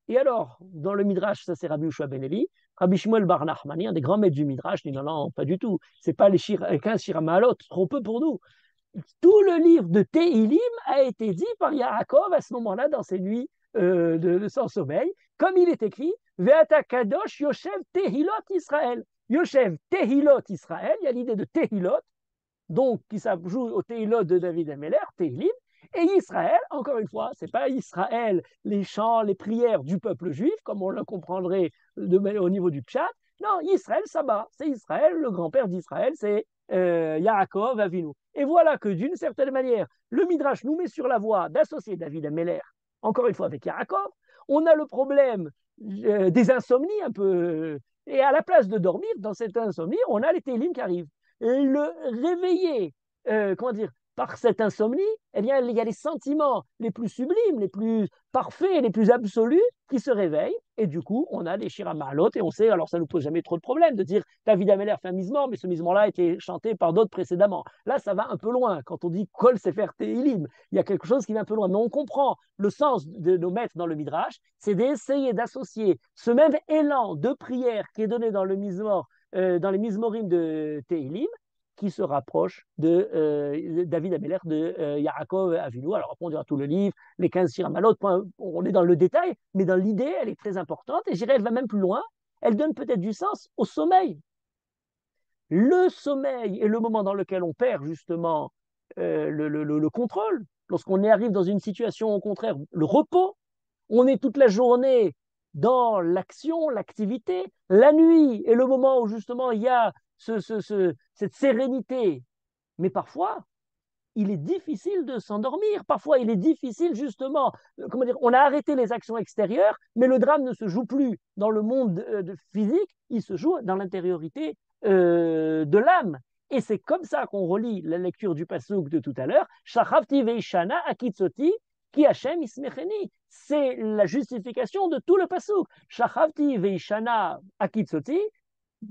Et alors, dans le Midrash, ça c'est Rabbi Yoshua Ben Eli, Rabbi Shmuel Bar Nachmani, un des grands maîtres du Midrash, dit non, non, pas du tout. C'est pas les 15 Shir Ma'alot, trop peu pour nous. Tout le livre de Tehilim a été dit par Yaakov à ce moment-là, dans ses nuits de sans sommeil, comme il est écrit, Ve'ata Kadosh Yoshev Tehilot Israël. Yoshev Tehilot Israël, il y a l'idée de Tehilot, donc qui joue au Tehilot de David Ameller, Tehilim, et Israël, encore une fois, c'est pas Israël, les chants, les prières du peuple juif, comme on le comprendrait au niveau du Tchad. Non, Israël Saba, c'est Israël, le grand-père d'Israël, c'est Yaakov Avinu. Et voilà que d'une certaine manière, le Midrash nous met sur la voie d'associer David Ameller, encore une fois avec Yaakov. On a le problème des insomnies un peu, et à la place de dormir, dans cette insomnie, on a les télim qui arrivent. Le réveiller, comment dire, par cette insomnie, eh bien, il y a les sentiments les plus sublimes, les plus parfaits, les plus absolus qui se réveillent. Et du coup, on a des Shira Ma'alot et on sait, alors ça ne nous pose jamais trop de problème de dire David Ameller fait un misement, mais ce misement-là a été chanté par d'autres précédemment. Là, ça va un peu loin. Quand on dit Kol Sefer Tehilim, il y a quelque chose qui va un peu loin. Mais on comprend le sens de nos maîtres dans le Midrash, c'est d'essayer d'associer ce même élan de prière qui est donné dans le mismor, dans les mismorim de Tehilim, qui se rapproche de David Ameller, de Yaakov Avinu. Alors après, on dira tout le livre, les 15 Shiramalot, on est dans le détail, mais dans l'idée, elle est très importante, et j'irai, elle va même plus loin, elle donne peut-être du sens au sommeil. Le sommeil est le moment dans lequel on perd justement le contrôle, lorsqu'on arrive dans une situation au contraire, le repos, on est toute la journée dans l'action, l'activité. La nuit est le moment où justement il y a cette sérénité. Mais parfois, il est difficile de s'endormir. Parfois, il est difficile justement, comment dire, on a arrêté les actions extérieures, mais le drame ne se joue plus dans le monde physique, il se joue dans l'intériorité de l'âme. Et c'est comme ça qu'on relie la lecture du passouk de tout à l'heure. Shachavti veishana akitsoti ki Hashem ismecheni. C'est la justification de tout le passouk. Shachavti veishana akitsoti,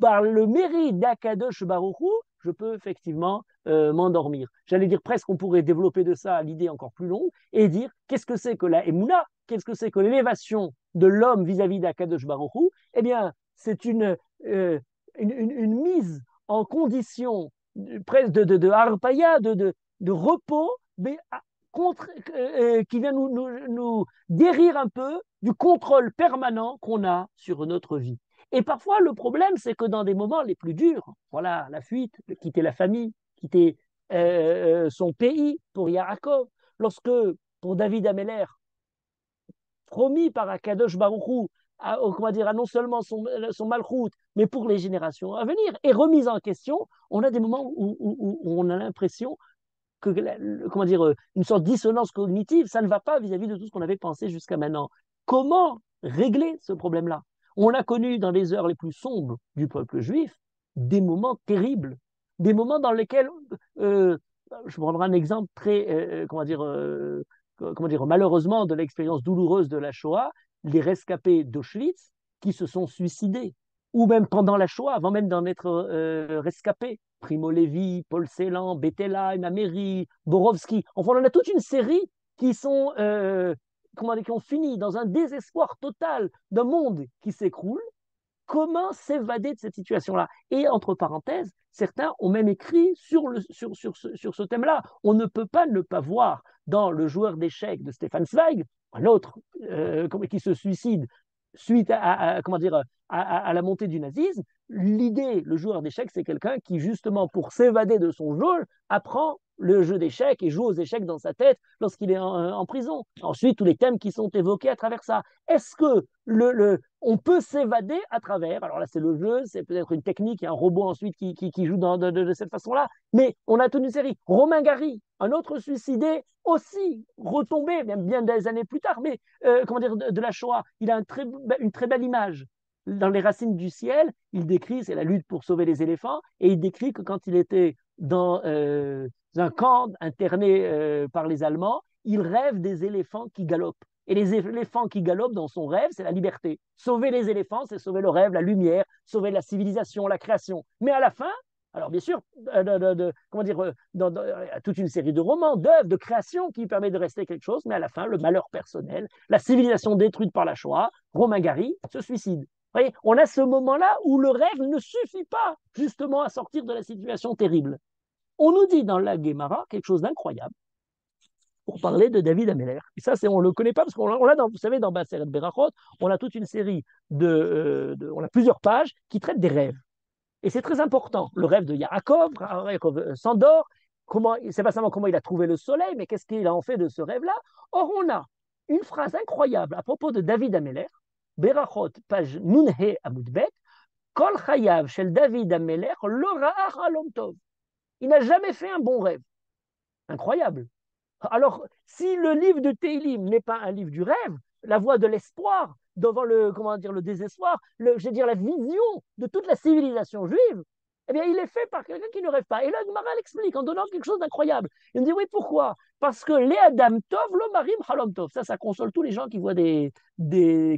par le mérite d'Akadosh Baruchou, je peux effectivement m'endormir. J'allais dire presque, on pourrait développer de ça l'idée encore plus longue et dire qu'est-ce que c'est que la Emouna, qu'est-ce que c'est que l'élévation de l'homme vis-à-vis d'Akadosh Baruchou? Eh bien, c'est une mise en condition presque de harpaya, de repos, mais qui vient nous guérir un peu du contrôle permanent qu'on a sur notre vie. Et parfois, le problème, c'est que dans des moments les plus durs, voilà, la fuite, quitter la famille, quitter son pays pour Yaakov, lorsque, pour David Améler, promis par Akadosh Baruchou, comment dire, à non seulement son malchoute, mais pour les générations à venir, et remise en question, on a des moments où on a l'impression que, comment dire, une sorte de dissonance cognitive, ça ne va pas vis-à-vis de tout ce qu'on avait pensé jusqu'à maintenant. Comment régler ce problème-là? On a connu dans les heures les plus sombres du peuple juif des moments terribles, des moments dans lesquels, euh, je prendrai un exemple très, comment dire, malheureusement de l'expérience douloureuse de la Shoah, les rescapés d'Auschwitz qui se sont suicidés, ou même pendant la Shoah, avant même d'en être rescapés. Primo Levi, Paul Celan, Bettelheim, Ameri, Borowski. Enfin, on en a toute une série qui sont, comment dire, qui ont fini dans un désespoir total d'un monde qui s'écroule. Comment s'évader de cette situation-là? Et entre parenthèses, certains ont même écrit sur ce thème-là. On ne peut pas ne pas voir dans Le joueur d'échecs de Stefan Zweig, un autre qui se suicide suite comment dire, à la montée du nazisme, l'idée, le joueur d'échecs, c'est quelqu'un qui, justement, pour s'évader de son jeu, apprend le jeu d'échecs et joue aux échecs dans sa tête lorsqu'il est en prison. Ensuite, tous les thèmes qui sont évoqués à travers ça. Est-ce que on peut s'évader à travers, alors là c'est le jeu, c'est peut-être une technique, il y a un robot ensuite qui joue de cette façon-là, mais on a toute une série. Romain Gary, un autre suicidé, aussi retombé, même bien des années plus tard, mais comment dire, de la Shoah, il a une très belle image. Dans Les Racines du ciel, il décrit, c'est la lutte pour sauver les éléphants, et il décrit que quand il était dans un camp interné par les Allemands, il rêve des éléphants qui galopent. Et les éléphants qui galopent dans son rêve, c'est la liberté. Sauver les éléphants, c'est sauver le rêve, la lumière, sauver la civilisation, la création. Mais à la fin, alors bien sûr, comment dire, toute une série de romans, d'œuvres, de créations qui permet de rester quelque chose, mais à la fin, le malheur personnel, la civilisation détruite par la Shoah, Romain Gary se suicide. Vous voyez, on a ce moment-là où le rêve ne suffit pas justement à sortir de la situation terrible. On nous dit dans la Guémara quelque chose d'incroyable pour parler de David Améler. Et ça, on ne le connaît pas parce qu'on l'a, vous savez, dans Baseret Berachot, on a toute une série on a plusieurs pages qui traitent des rêves. Et c'est très important. Le rêve de Yaakov, s'endort. C'est pas seulement comment il a trouvé le soleil, mais qu'est-ce qu'il a en fait de ce rêve-là. Or, on a une phrase incroyable à propos de David Améler, Berachot, page Nunhe Amoudbet, Kol Chayav shel David Améler, lo ra'ach halom tov. Il n'a jamais fait un bon rêve. Incroyable. Alors, si le livre de Télim n'est pas un livre du rêve, la voie de l'espoir devant comment dire, le désespoir, je veux dire la vision de toute la civilisation juive, eh bien, il est fait par quelqu'un qui ne rêve pas. Et là, Gemara l'explique en donnant quelque chose d'incroyable. Il me dit, oui, pourquoi? Parce que les Adam Tov, l'Omarim Halom Tov. Ça console tous les gens qui voient qui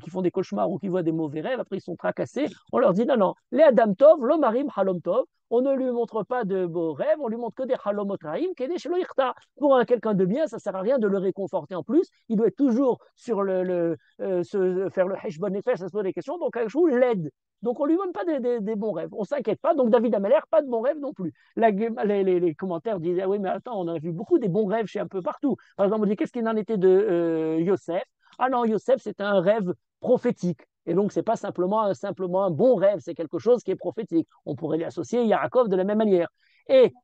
font des cauchemars ou qui voient des mauvais rêves. Après, ils sont tracassés. On leur dit, non, non, les Adam Tov, l'Omarim Halom Tov. On ne lui montre pas de beaux rêves, on lui montre que des halomot raim, qui est des shelo irta. Pour quelqu'un de bien, ça ne sert à rien de le réconforter en plus. Il doit être toujours sur faire le heshbon nefesh, ça se pose des questions. Donc, un jour, l'aide. Donc, on ne lui montre pas des bons rêves. On ne s'inquiète pas. Donc, David Ameller, pas de bons rêves non plus. Les commentaires disaient, ah oui, mais attends, on a vu beaucoup des bons rêves chez un peu partout. Par exemple, on dit, qu'est-ce qu'il en était de Yosef? Ah non, Yosef, c'est un rêve prophétique. Et donc, ce n'est pas simplement un bon rêve, c'est quelque chose qui est prophétique. On pourrait lui associer Yaakov de la même manière. Et,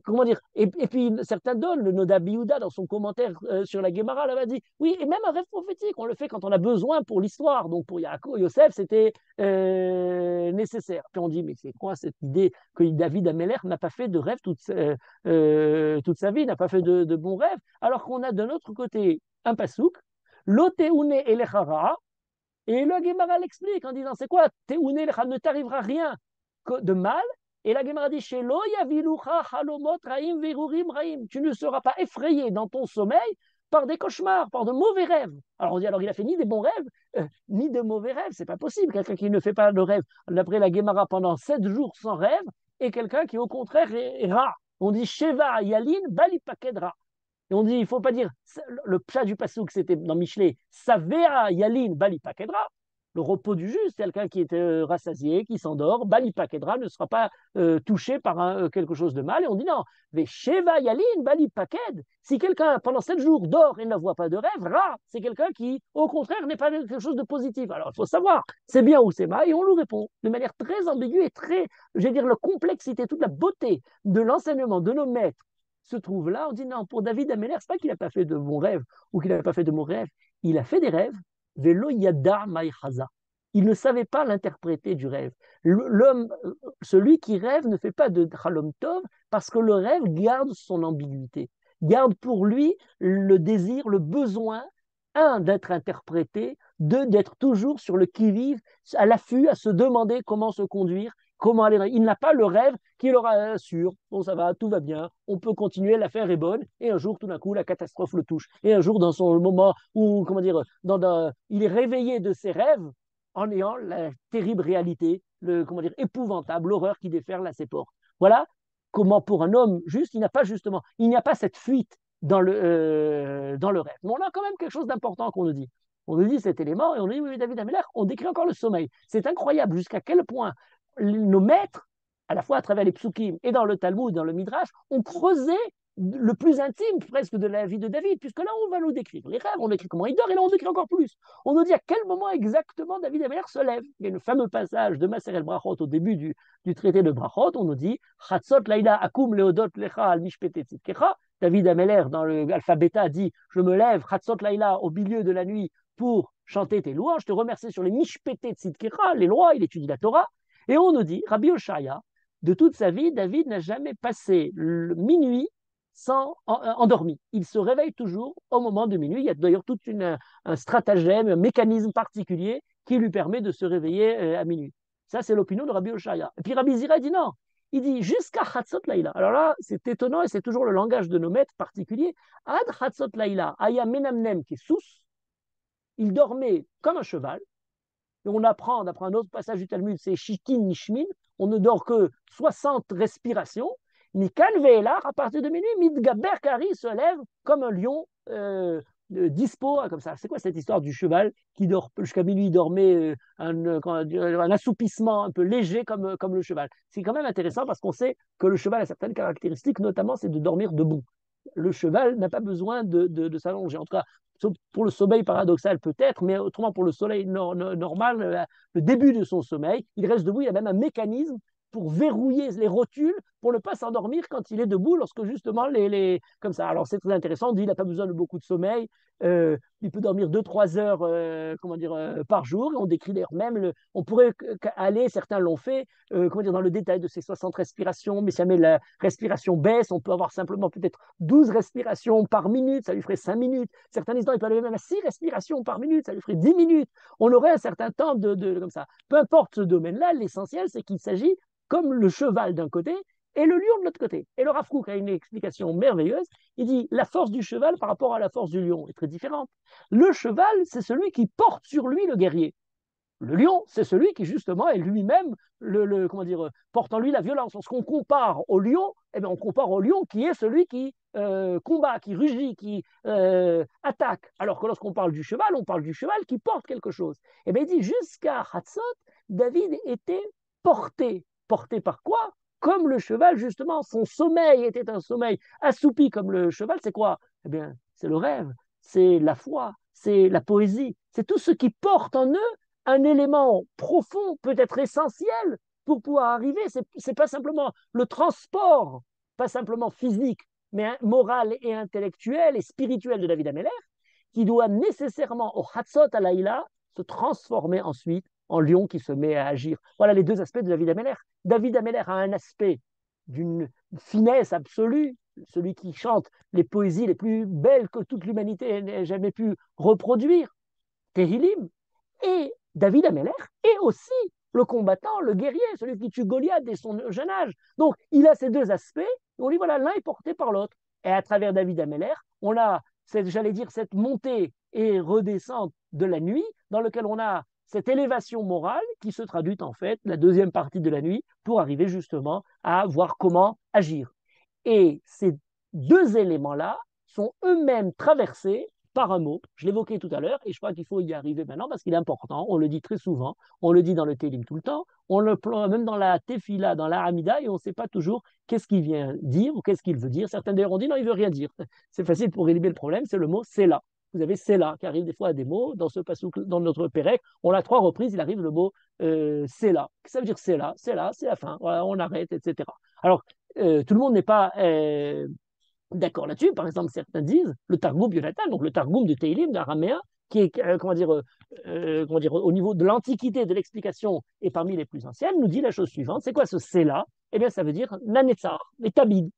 comment dire, et puis certains donnent, le Noda Biouda, dans son commentaire sur la Guémara, là-bas dit, oui, et même un rêve prophétique, on le fait quand on a besoin pour l'histoire. Donc, pour Yaakov, Yosef, c'était nécessaire. Puis on dit, mais c'est quoi cette idée que David Améler n'a pas fait de rêve toute sa vie, n'a pas fait de bons rêves, alors qu'on a de notre côté un pasouk, Loteune elechara. Et le Gemara l'explique en disant, c'est quoi? Ne t'arrivera rien de mal. Et la Gemara dit, tu ne seras pas effrayé dans ton sommeil par des cauchemars, par de mauvais rêves. Alors on dit, alors il a fait ni des bons rêves, ni de mauvais rêves. C'est pas possible. Quelqu'un qui ne fait pas de rêve, d'après la Gemara, pendant 7 jours sans rêve, et quelqu'un qui au contraire est rare. On dit, Sheva Yalin Bali Pakedra. Et on dit, il ne faut pas dire, le pshat du pasouk, c'était dans Michelet, Savea Yalin Bali Pakedra. Le repos du juste, quelqu'un qui est rassasié, qui s'endort, Bali Pakedra ne sera pas touché par quelque chose de mal. Et on dit non, mais Sheva Yalin, Bali Paked, si quelqu'un pendant 7 jours dort et ne voit pas de rêve, Ra, c'est quelqu'un qui, au contraire, n'est pas quelque chose de positif. Alors il faut savoir, c'est bien ou c'est mal, et on nous répond de manière très ambiguë et très, je vais dire, la complexité, toute la beauté de l'enseignement de nos maîtres se trouve là. On dit non, pour David Améler, c'est pas qu'il n'a pas fait de bons rêves ou qu'il n'a pas fait de mauvais rêves. Il a fait des rêves, Velo Yada Maïchaza. Il ne savait pas l'interpréter du rêve. L'homme, celui qui rêve ne fait pas de Chalom Tov parce que le rêve garde son ambiguïté, garde pour lui le désir, le besoin, un, d'être interprété, deux, d'être toujours sur le qui-vive, à l'affût, à se demander comment se conduire, comment aller. Il n'a pas le rêve qui leur assure, bon ça va, tout va bien, on peut continuer, l'affaire est bonne, et un jour tout d'un coup la catastrophe le touche. Et un jour dans son moment où, comment dire, il est réveillé de ses rêves en ayant la terrible réalité, le, comment dire, épouvantable, l'horreur qui déferle à ses portes. Voilà comment pour un homme juste, il n'y a pas cette fuite dans le rêve. Mais on a quand même quelque chose d'important qu'on nous dit. On nous dit cet élément et on nous dit, oui, David Ameller, on décrit encore le sommeil. C'est incroyable jusqu'à quel point nos maîtres, à la fois à travers les psukim et dans le Talmud, dans le Midrash, ont creusé le plus intime presque de la vie de David, puisque là, on va nous décrire les rêves, on décrit comment il dort, et là, on décrit encore plus. On nous dit à quel moment exactement David Ameller se lève. Il y a le fameux passage de Maser el Brachot au début du traité de Brachot, on nous dit Chatzot laïla akum leodot lecha al mishpete tzidkecha. David Ameller, dans l'alphabet bêta, dit je me lève, Chatzot laïla, au milieu de la nuit, pour chanter tes louanges, te remercier sur les mishpete tzidkecha, les lois, il étudie la Torah. Et on nous dit, Rabbi Oshaya, de toute sa vie, David n'a jamais passé le minuit sans endormi. Il se réveille toujours au moment de minuit. Il y a d'ailleurs tout un stratagème, un mécanisme particulier qui lui permet de se réveiller à minuit. Ça, c'est l'opinion de Rabbi Oshaya. Et puis Rabbi Zira dit non. Il dit jusqu'à Chatzot Laïla. Alors là, c'est étonnant et c'est toujours le langage de nos maîtres particuliers. Ad Chatzot Laïla, Aya Menamnem qui est sous, il dormait comme un cheval. Et on apprend, d'après un autre passage du Talmud, c'est Shikin Nishmin, on ne dort que 60 respirations. Mikan Ve'elar, à partir de minuit, Midgaber Kari se lève comme un lion dispo, comme ça. C'est quoi cette histoire du cheval qui dort jusqu'à minuit, il dormait un assoupissement un peu léger comme le cheval. C'est quand même intéressant parce qu'on sait que le cheval a certaines caractéristiques, notamment c'est de dormir debout. Le cheval n'a pas besoin de s'allonger. En tout cas, pour le sommeil paradoxal peut-être, mais autrement pour le sommeil normal, le début de son sommeil, il reste debout, il y a même un mécanisme pour verrouiller les rotules, pour ne pas s'endormir quand il est debout, lorsque justement comme ça. Alors c'est très intéressant, on dit qu'il n'a pas besoin de beaucoup de sommeil, il peut dormir 2-3 heures comment dire, par jour, et on décrit d'ailleurs même, on pourrait aller, certains l'ont fait, comment dire, dans le détail de ces 60 respirations, mais si jamais la respiration baisse, on peut avoir simplement peut-être 12 respirations par minute, ça lui ferait 5 minutes. Certains disent non, il peut aller même à 6 respirations par minute, ça lui ferait 10 minutes. On aurait un certain temps comme ça. Peu importe ce domaine-là, l'essentiel, c'est qu'il s'agit comme le cheval d'un côté et le lion de l'autre côté. Et le Rav Kook a une explication merveilleuse. Il dit la force du cheval par rapport à la force du lion est très différente. Le cheval, c'est celui qui porte sur lui le guerrier. Le lion, c'est celui qui justement est lui-même comment dire, porte en lui la violence. Lorsqu'on compare au lion, eh bien, on compare au lion qui est celui qui combat, qui rugit, qui attaque. Alors que lorsqu'on parle du cheval, on parle du cheval qui porte quelque chose. Et bien il dit jusqu'à Hatzot, David était porté. Porté par quoi? Comme le cheval, justement, son sommeil était un sommeil assoupi comme le cheval, c'est quoi? Eh bien, c'est le rêve, c'est la foi, c'est la poésie, c'est tout ce qui porte en eux un élément profond, peut-être essentiel, pour pouvoir arriver. C'est pas simplement le transport, pas simplement physique, mais moral et intellectuel et spirituel de David Ameller, qui doit nécessairement, au Hatzot Alayla, se transformer ensuite en lion qui se met à agir. Voilà les deux aspects de David Ameller. David Ameller a un aspect d'une finesse absolue, celui qui chante les poésies les plus belles que toute l'humanité n'ait jamais pu reproduire, Tehillim, et David Ameller est aussi le combattant, le guerrier, celui qui tue Goliath dès son jeune âge. Donc, il a ces deux aspects, et on dit, voilà, l'un est porté par l'autre. Et à travers David Ameller, on a, j'allais dire, cette montée et redescente de la nuit, dans lequel on a cette élévation morale qui se traduit en fait, la deuxième partie de la nuit, pour arriver justement à voir comment agir. Et ces deux éléments-là sont eux-mêmes traversés par un mot. Je l'évoquais tout à l'heure et je crois qu'il faut y arriver maintenant parce qu'il est important. On le dit très souvent, on le dit dans le Télim tout le temps, on le plante même dans la Tefila, dans la Hamida et on ne sait pas toujours qu'est-ce qu'il vient dire ou qu'est-ce qu'il veut dire. Certains d'ailleurs ont dit non, il veut rien dire. C'est facile pour éliminer le problème, c'est le mot c'est là. Vous avez c'est là qui arrive des fois à des mots dans ce pasouk, dans notre Pérec. On l'a 3 reprises, il arrive le mot c'est là. Ça veut dire c'est là, c'est la fin. Voilà, on arrête, etc. Alors, tout le monde n'est pas d'accord là-dessus. Par exemple, certains disent le Targum Yonatan, donc le Targum de Teilim, d'araméen, qui est, comment dire, au niveau de l'antiquité de l'explication et parmi les plus anciennes, nous dit la chose suivante. C'est quoi ce c'est là? Eh bien, ça veut dire Nanetzar, les Tabid,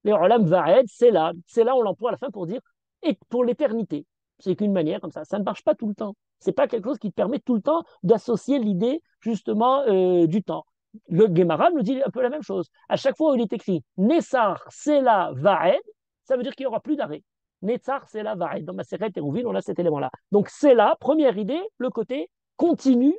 les Olam Vaed, c'est là. C'est là, on l'emploie à la fin pour dire et pour l'éternité. C'est qu'une manière comme ça. Ça ne marche pas tout le temps. C'est pas quelque chose qui te permet tout le temps d'associer l'idée justement du temps. Le Gemara nous dit un peu la même chose. À chaque fois où il est écrit Nessar, Sela, Vaed, ça veut dire qu'il n'y aura plus d'arrêt. Nessar, Sela, Vaed. Dans Maseret et Rouville, on a cet élément-là. Donc, Sela, première idée, le côté continu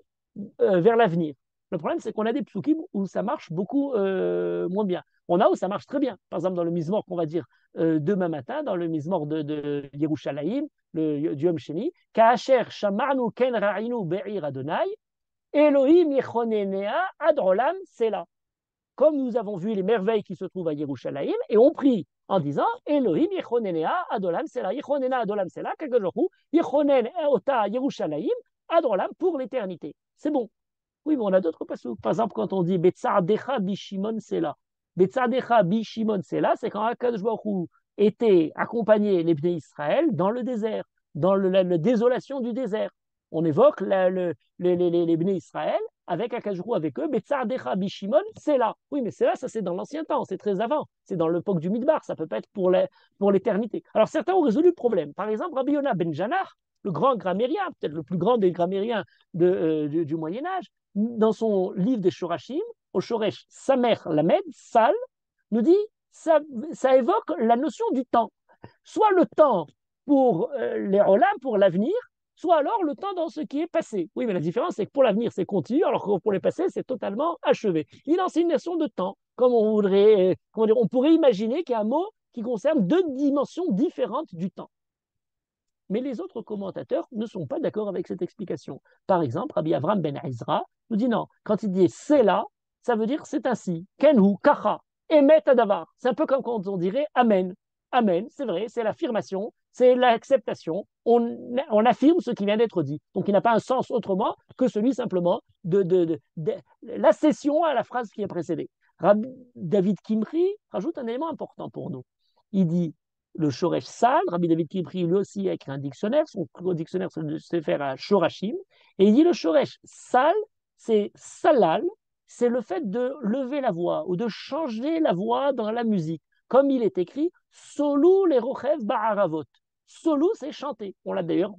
vers l'avenir. Le problème, c'est qu'on a des psukim où ça marche beaucoup moins bien. On a où ça marche très bien. Par exemple, dans le Mizmor qu'on va dire demain matin, dans le Mizmor de Yerushalayim, du Yom Sheni, Ka'asher shama'nu ken ra'inu be'ir Adonai, Elohim yechonenea ad olam sela. Comme nous avons vu les merveilles qui se trouvent à Yerushalayim, et on prie en disant Elohim yechonenea ad olam sela. Yechonena ad olam sela, quelque chose, yechonen ota Yerushalayim ad olam pour l'éternité. C'est bon. Oui, mais on a d'autres passages. Par exemple, quand on dit Betzardecha bishimon sela. Betzardecha bishimon sela, c'est quand Akadosh Baruch Hu était accompagné les Bnei Israël dans le désert, dans la désolation du désert. On évoque les Bnei Israël avec Akadosh Baruch Hu avec eux. Betzardecha bishimon sela. Oui, mais c'est c'est dans l'ancien temps, c'est très avant. C'est dans l'époque du Midbar, ça peut pas être pour l'éternité. Alors certains ont résolu le problème. Par exemple, Rabbi Yonah ben Janach, le grand grammairien, peut-être le plus grand des grammairiens du Moyen Âge, dans son livre des Shorashim, au Shoresh Samer Lamed, Sal, nous dit ça évoque la notion du temps. Soit le temps pour les Olam, pour l'avenir, soit alors le temps dans ce qui est passé. Oui, mais la différence, c'est que pour l'avenir, c'est continu, alors que pour les passés, c'est totalement achevé. Il enseigne une notion de temps, comme on voudrait, comment dire, on pourrait imaginer qu'il y a un mot qui concerne 2 dimensions différentes du temps. Mais les autres commentateurs ne sont pas d'accord avec cette explication. Par exemple, Rabbi Avram ben Ezra nous dit non, quand il dit c'est là, ça veut dire c'est ainsi. Kenhu, kacha, emet adavar. C'est un peu comme quand on dirait amen. Amen, c'est vrai, c'est l'affirmation, c'est l'acceptation. On affirme ce qui vient d'être dit. Donc il n'a pas un sens autrement que celui simplement de l'accession à la phrase qui est précédée. Rabbi David Kimri rajoute un élément important pour nous. Il dit le Shoresh Sal, Rabbi David Kipri lui aussi a écrit un dictionnaire, son dictionnaire se fait à Shorashim, et il dit le Shoresh Sal, c'est Salal, c'est le fait de lever la voix ou de changer la voix dans la musique. Comme il est écrit, Solou les Rochev Ba'aravot. Solou, c'est chanter. On l'a d'ailleurs,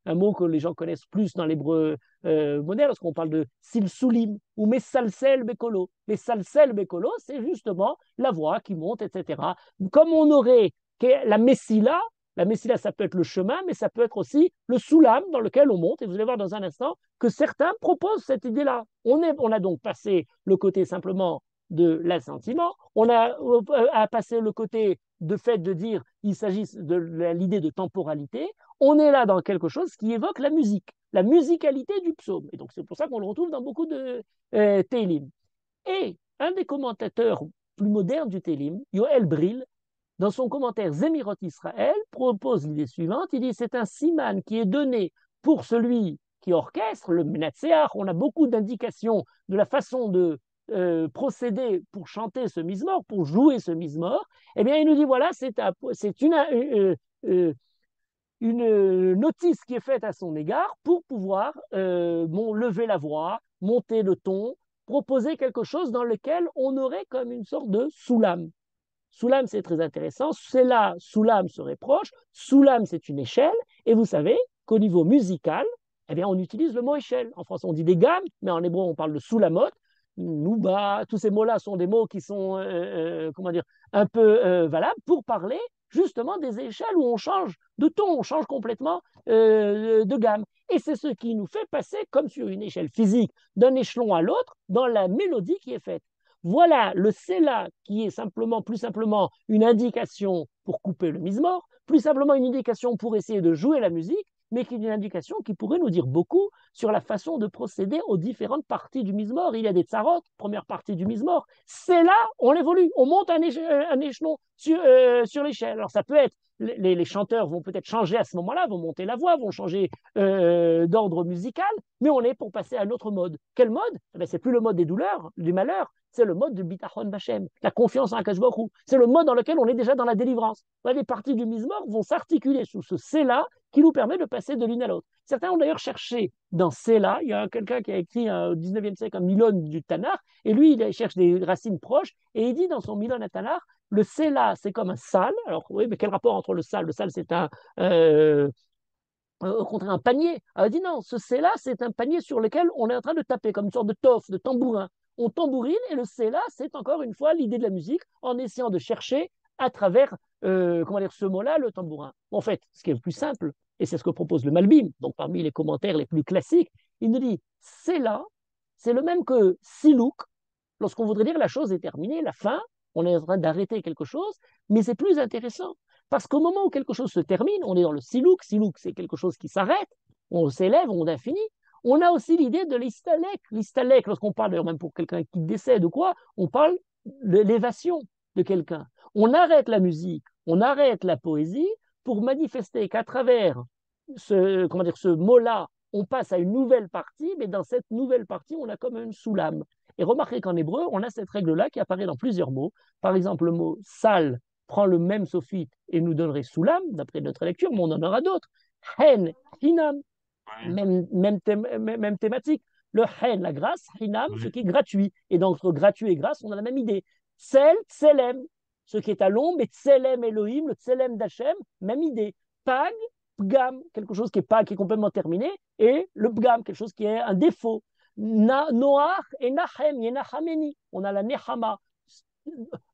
un mot que les gens connaissent plus dans l'hébreu moderne, lorsqu'on parle de Silsulim ou Messalsel Bekolo. Messalsel Bekolo, c'est justement la voix qui monte, etc. Comme on aurait la Messila, ça peut être le chemin, mais ça peut être aussi le soulam dans lequel on monte. Et vous allez voir dans un instant que certains proposent cette idée-là. On a donc passé le côté simplement de l'assentiment, on a passé le côté de fait de dire il s'agit de l'idée de temporalité. On est là dans quelque chose qui évoque la musicalité du psaume. Et donc c'est pour ça qu'on le retrouve dans beaucoup de Télim. Et un des commentateurs plus modernes du Télim, Yoel Brill, dans son commentaire Zemirot Israël, propose l'idée suivante. Il dit c'est un siman qui est donné pour celui qui orchestre, le menatseach. On a beaucoup d'indications de la façon de procéder pour chanter ce mizmor, pour jouer ce mizmor. Eh bien, il nous dit voilà, c'est une notice qui est faite à son égard pour pouvoir lever la voix, monter le ton, proposer quelque chose dans lequel on aurait comme une sorte de soulam. Soulam, c'est très intéressant. C'est là, soulam serait proche. Soulam, c'est une échelle. Et vous savez qu'au niveau musical, eh bien, on utilise le mot échelle. En français, on dit des gammes, mais en hébreu, on parle de soulamot. Nouba, tous ces mots-là sont des mots qui sont, comment dire, un peu valables pour parler justement des échelles où on change de ton, on change complètement de gamme. Et c'est ce qui nous fait passer, comme sur une échelle physique, d'un échelon à l'autre, dans la mélodie qui est faite. Voilà le Sela qui est plus simplement une indication pour couper le mizmor. plus simplement une indication pour essayer de jouer la musique, mais qui est une indication qui pourrait nous dire beaucoup sur la façon de procéder aux différentes parties du Mizmor. Il y a des tsarot, première partie du Mizmor. C'est là, on évolue, on monte un échelon sur l'échelle. Alors ça peut être, les chanteurs vont peut-être changer à ce moment-là, vont monter la voix, vont changer d'ordre musical, mais on est pour passer à un autre mode. Quel mode? C'est plus le mode des douleurs, du malheur, c'est le mode du bitachon bachem, la confiance en Akash Baruch Hu. C'est le mode dans lequel on est déjà dans la délivrance. Les parties du Mizmor vont s'articuler sous ce c'est-là qui nous permet de passer de l'une à l'autre. Certains ont d'ailleurs cherché dans c'est-là, il y a quelqu'un qui a écrit au 19e siècle un Milon du Tanakh, et lui, il cherche des racines proches, et il dit dans son Milon à Tanakh, le c'est-là, c'est comme un sal. Alors oui, mais quel rapport entre le sal? Le sal, c'est au contraire un panier. Elle dit non, ce c'est-là, c'est un panier sur lequel on est en train de taper, comme une sorte de toffe, de tambourin. On tambourine et le c'est-là, c'est encore une fois l'idée de la musique en essayant de chercher à travers comment dire, ce mot-là, le tambourin. En fait, ce qui est le plus simple, et c'est ce que propose le Malbim, donc parmi les commentaires les plus classiques, il nous dit c'est-là, c'est le même que silouk, lorsqu'on voudrait dire la chose est terminée, la fin, on est en train d'arrêter quelque chose, mais c'est plus intéressant. Parce qu'au moment où quelque chose se termine, on est dans le silouk. Silouk, c'est quelque chose qui s'arrête, on s'élève, on infini. On a aussi l'idée de l'istalek. L'istalek, lorsqu'on parle, d'ailleurs même pour quelqu'un qui décède ou quoi, on parle de l'élévation de quelqu'un. On arrête la musique, on arrête la poésie pour manifester qu'à travers comment dire, ce mot-là, on passe à une nouvelle partie, mais dans cette nouvelle partie, on a comme une soulame. Et remarquez qu'en hébreu, on a cette règle-là qui apparaît dans plusieurs mots. Par exemple, le mot sal prend le même sophite et nous donnerait soulam, d'après notre lecture, mais on en aura d'autres. Hen, hinam, Oui, même thématique. Le hen, la grâce, hinam, ce oui, qui est gratuit. Et donc, entre gratuit et grâce, on a la même idée. Tsel, tselem, ce qui est à l'ombre, et tselem Elohim, le tselem d'Hachem, même idée. Pag, pgam, quelque chose qui est pas, qui est complètement terminé, et le pgam, quelque chose qui est un défaut. Noach et Nachem, Yenachameni, on a la Nechama.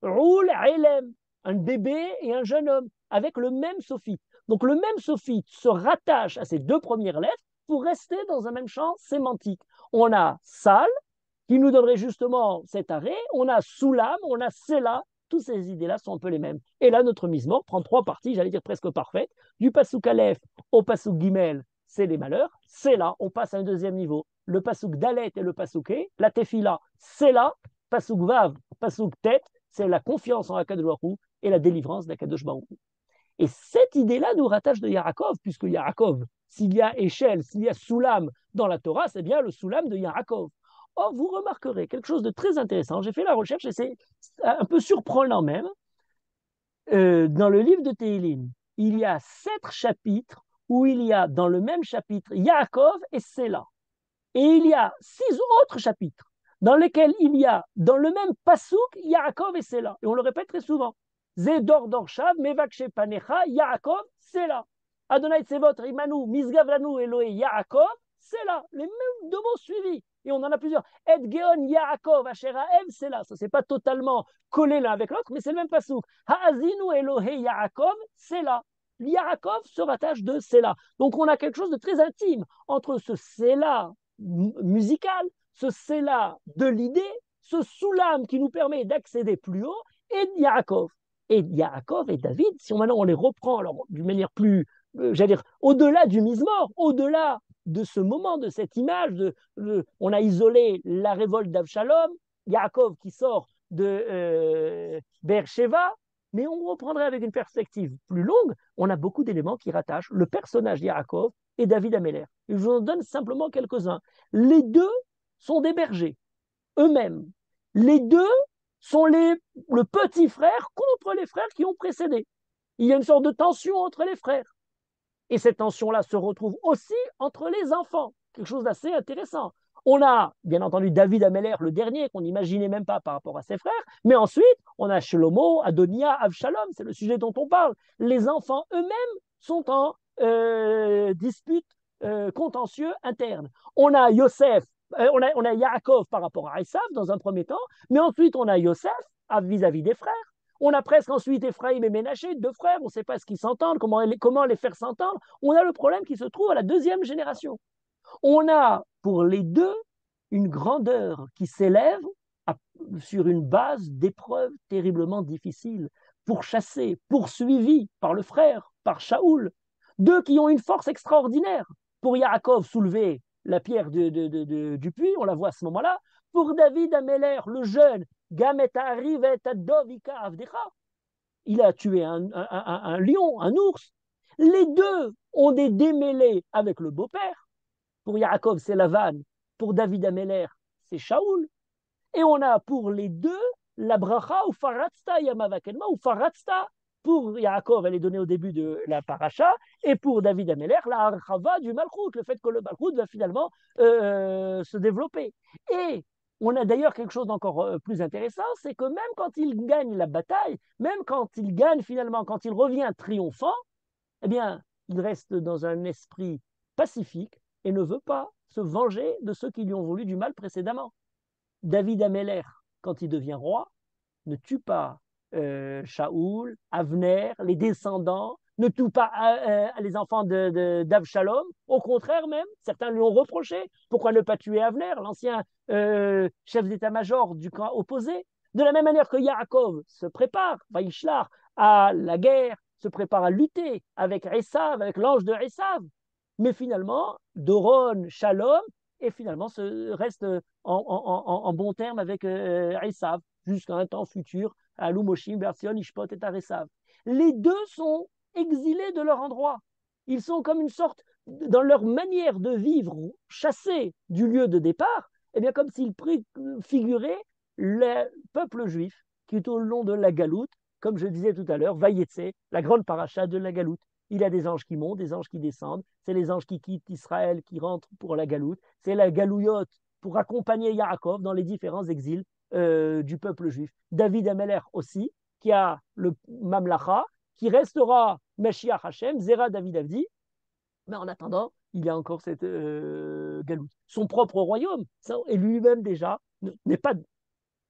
Roul, Elem, un bébé et un jeune homme, avec le même sophite. Donc le même sophite se rattache à ces deux premières lettres pour rester dans un même champ sémantique. On a Sal, qui nous donnerait justement cet arrêt, on a Soulam, on a Sela, toutes ces idées-là sont un peu les mêmes. Et là, notre Mizmor prend trois parties, j'allais dire presque parfaites, du Passouk Aleph au Passouk Gimel, c'est les malheurs, c'est là, on passe à un deuxième niveau. Le Passouk Dalet et le Passouk E, la Tefila, c'est là, Passouk Vav, Passouk Tet, c'est la confiance en Akadosh Baruch Hu et la délivrance d'Akadosh Baruch Hu. Et cette idée-là nous rattache de Yaakov, puisque Yaakov, s'il y a échelle, s'il y a Soulam dans la Torah, c'est bien le Soulam de Yaakov. Or, vous remarquerez quelque chose de très intéressant. J'ai fait la recherche et c'est un peu surprenant même. Dans le livre de Téhilim, il y a 7 chapitres où il y a dans le même chapitre Yaakov et Séla. Et il y a 6 autres chapitres dans lesquels il y a, dans le même pasouk, Yaakov et Séla. Et on le répète très souvent. Zedor Dorshav, Mevakshe Panecha, Yaakov, Séla. Adonai Tsevot, Rimanu, Misgavranu, Eloé, Yaakov, Séla. Les mêmes deux mots suivis. Et on en a plusieurs. Et Geon, Yaakov, Asheraev, Séla. Ça, c'est pas totalement collé l'un avec l'autre, mais c'est le même pasouk. Haazinu, Elohé, Yaakov, Séla. Yaakov se rattache de Séla. Donc on a quelque chose de très intime entre ce Séla musical, ce c'est-là de l'idée, ce soulam qui nous permet d'accéder plus haut, et Yaakov. Et Yaakov et David, si maintenant on les reprend alors d'une manière plus, j'allais dire, au-delà du Mizmor, au-delà de ce moment, de cette image, on a isolé la révolte d'Avshalom, Yaakov qui sort de Beersheba, mais on reprendrait avec une perspective plus longue, on a beaucoup d'éléments qui rattachent le personnage Yaakov et David Améler. Je vous en donne simplement quelques-uns. Les deux sont des bergers, eux-mêmes. Les deux sont le petit frère contre les frères qui ont précédé. Il y a une sorte de tension entre les frères. Et cette tension-là se retrouve aussi entre les enfants. Quelque chose d'assez intéressant. On a, bien entendu, David Améler, le dernier, qu'on n'imaginait même pas par rapport à ses frères, mais ensuite, on a Shlomo, Adonia, Avshalom, c'est le sujet dont on parle. Les enfants eux-mêmes sont en dispute contentieux interne. On a Yosef, on a Yaakov par rapport à Esav dans un premier temps, mais ensuite on a Yosef vis-à-vis des frères. On a presque ensuite Ephraïm et Ménaché, deux frères, on ne sait pas ce qu'ils s'entendent, comment les faire s'entendre. On a le problème qui se trouve à la deuxième génération. On a pour les deux une grandeur qui s'élève sur une base d'épreuves terriblement difficiles. pourchassés, poursuivis par le frère, par Shaoul. Deux qui ont une force extraordinaire. Pour Yaakov, soulever la pierre du puits, on la voit à ce moment-là. Pour David Améler, le jeune, il a tué un lion, un ours. Les deux ont des démêlés avec le beau-père. Pour Yaakov, c'est Lavan. Pour David Améler, c'est Shaoul. Et on a pour les deux la bracha ou faratsta yamavakenma ou faratsta. Pour Yaakov, elle est donnée au début de la paracha, et pour David Améler, la archava du malchut, le fait que le malchut va finalement se développer. Et on a d'ailleurs quelque chose d'encore plus intéressant, c'est que même quand il gagne la bataille, même quand il gagne finalement, quand il revient triomphant, eh bien, il reste dans un esprit pacifique et ne veut pas se venger de ceux qui lui ont voulu du mal précédemment. David Améler, quand il devient roi, ne tue pas Shaoul, Avner, les descendants, ne tue pas les enfants d'Avshalom. Au contraire même, certains lui ont reproché, pourquoi ne pas tuer Avner, l'ancien chef d'état-major du camp opposé. De la même manière que Yaakov se prépare, Vaishlar, à la guerre, se prépare à lutter avec Esav, avec l'ange de Esav. Mais finalement, Doron, Shalom, et finalement reste en bon terme avec Esav jusqu'à un temps futur, à Lumoshim, Bersion, Ishpot et Aresav. Les deux sont exilés de leur endroit. Ils sont comme une sorte, dans leur manière de vivre, chassés du lieu de départ, et bien comme s'ils figuraient le peuple juif qui est au long de la galoute, comme je disais tout à l'heure, Vayetse, la grande paracha de la galoute. Il y a des anges qui montent, des anges qui descendent. C'est les anges qui quittent Israël, qui rentrent pour la galoute. C'est la galouillotte pour accompagner Yaakov dans les différents exils du peuple juif. David Ameler aussi, qui a le Mamlacha, qui restera Meshiach Hashem, Zera David Avdi, mais en attendant, il y a encore cette galoute. Son propre royaume, et lui-même déjà, n'est pas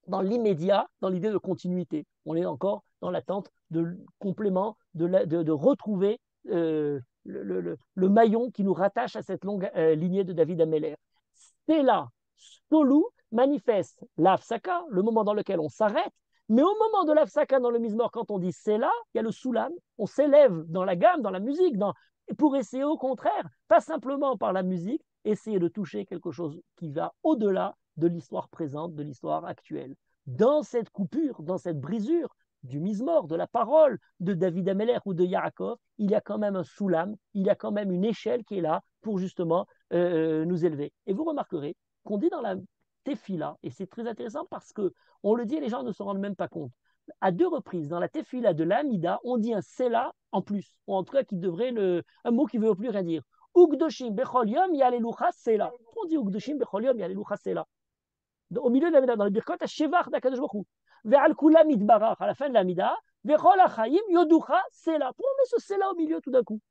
dans l'immédiat, dans l'idée de continuité. On est encore dans l'attente de complément, de retrouver le maillon qui nous rattache à cette longue lignée de David Ameller. C'est là, Stolou manifeste l'Afsaka, le moment dans lequel on s'arrête, mais au moment de l'Afsaka dans le Mizmor, quand on dit c'est là, il y a le Soulam, on s'élève dans la gamme, dans la musique, pour essayer au contraire, pas simplement par la musique, essayer de toucher quelque chose qui va au-delà de l'histoire présente, de l'histoire actuelle. Dans cette coupure, dans cette brisure du Mizmor, de la parole de David Ameller ou de Yaakov, il y a quand même un soulam, il y a quand même une échelle qui est là pour justement nous élever. Et vous remarquerez qu'on dit dans la Tefila, et c'est très intéressant parce que on le dit et les gens ne se rendent même pas compte. À deux reprises, dans la Tefila de l'Amida, on dit un Sela en plus, ou en tout cas qui devrait un mot qui ne veut plus rien dire. Ugdoshim bechol yom yalelucha sela. On dit Ugdoshim bechol yom yalelucha sela. Au milieu de l'Amida, dans le Birkot, Shevach d'Akadosh Baruch Hu. Ve'al kulam itbarach, à la fin de l'Amida, vechol hachaim yoducha sela. Pourquoi on met ce sela au milieu tout d'un coup?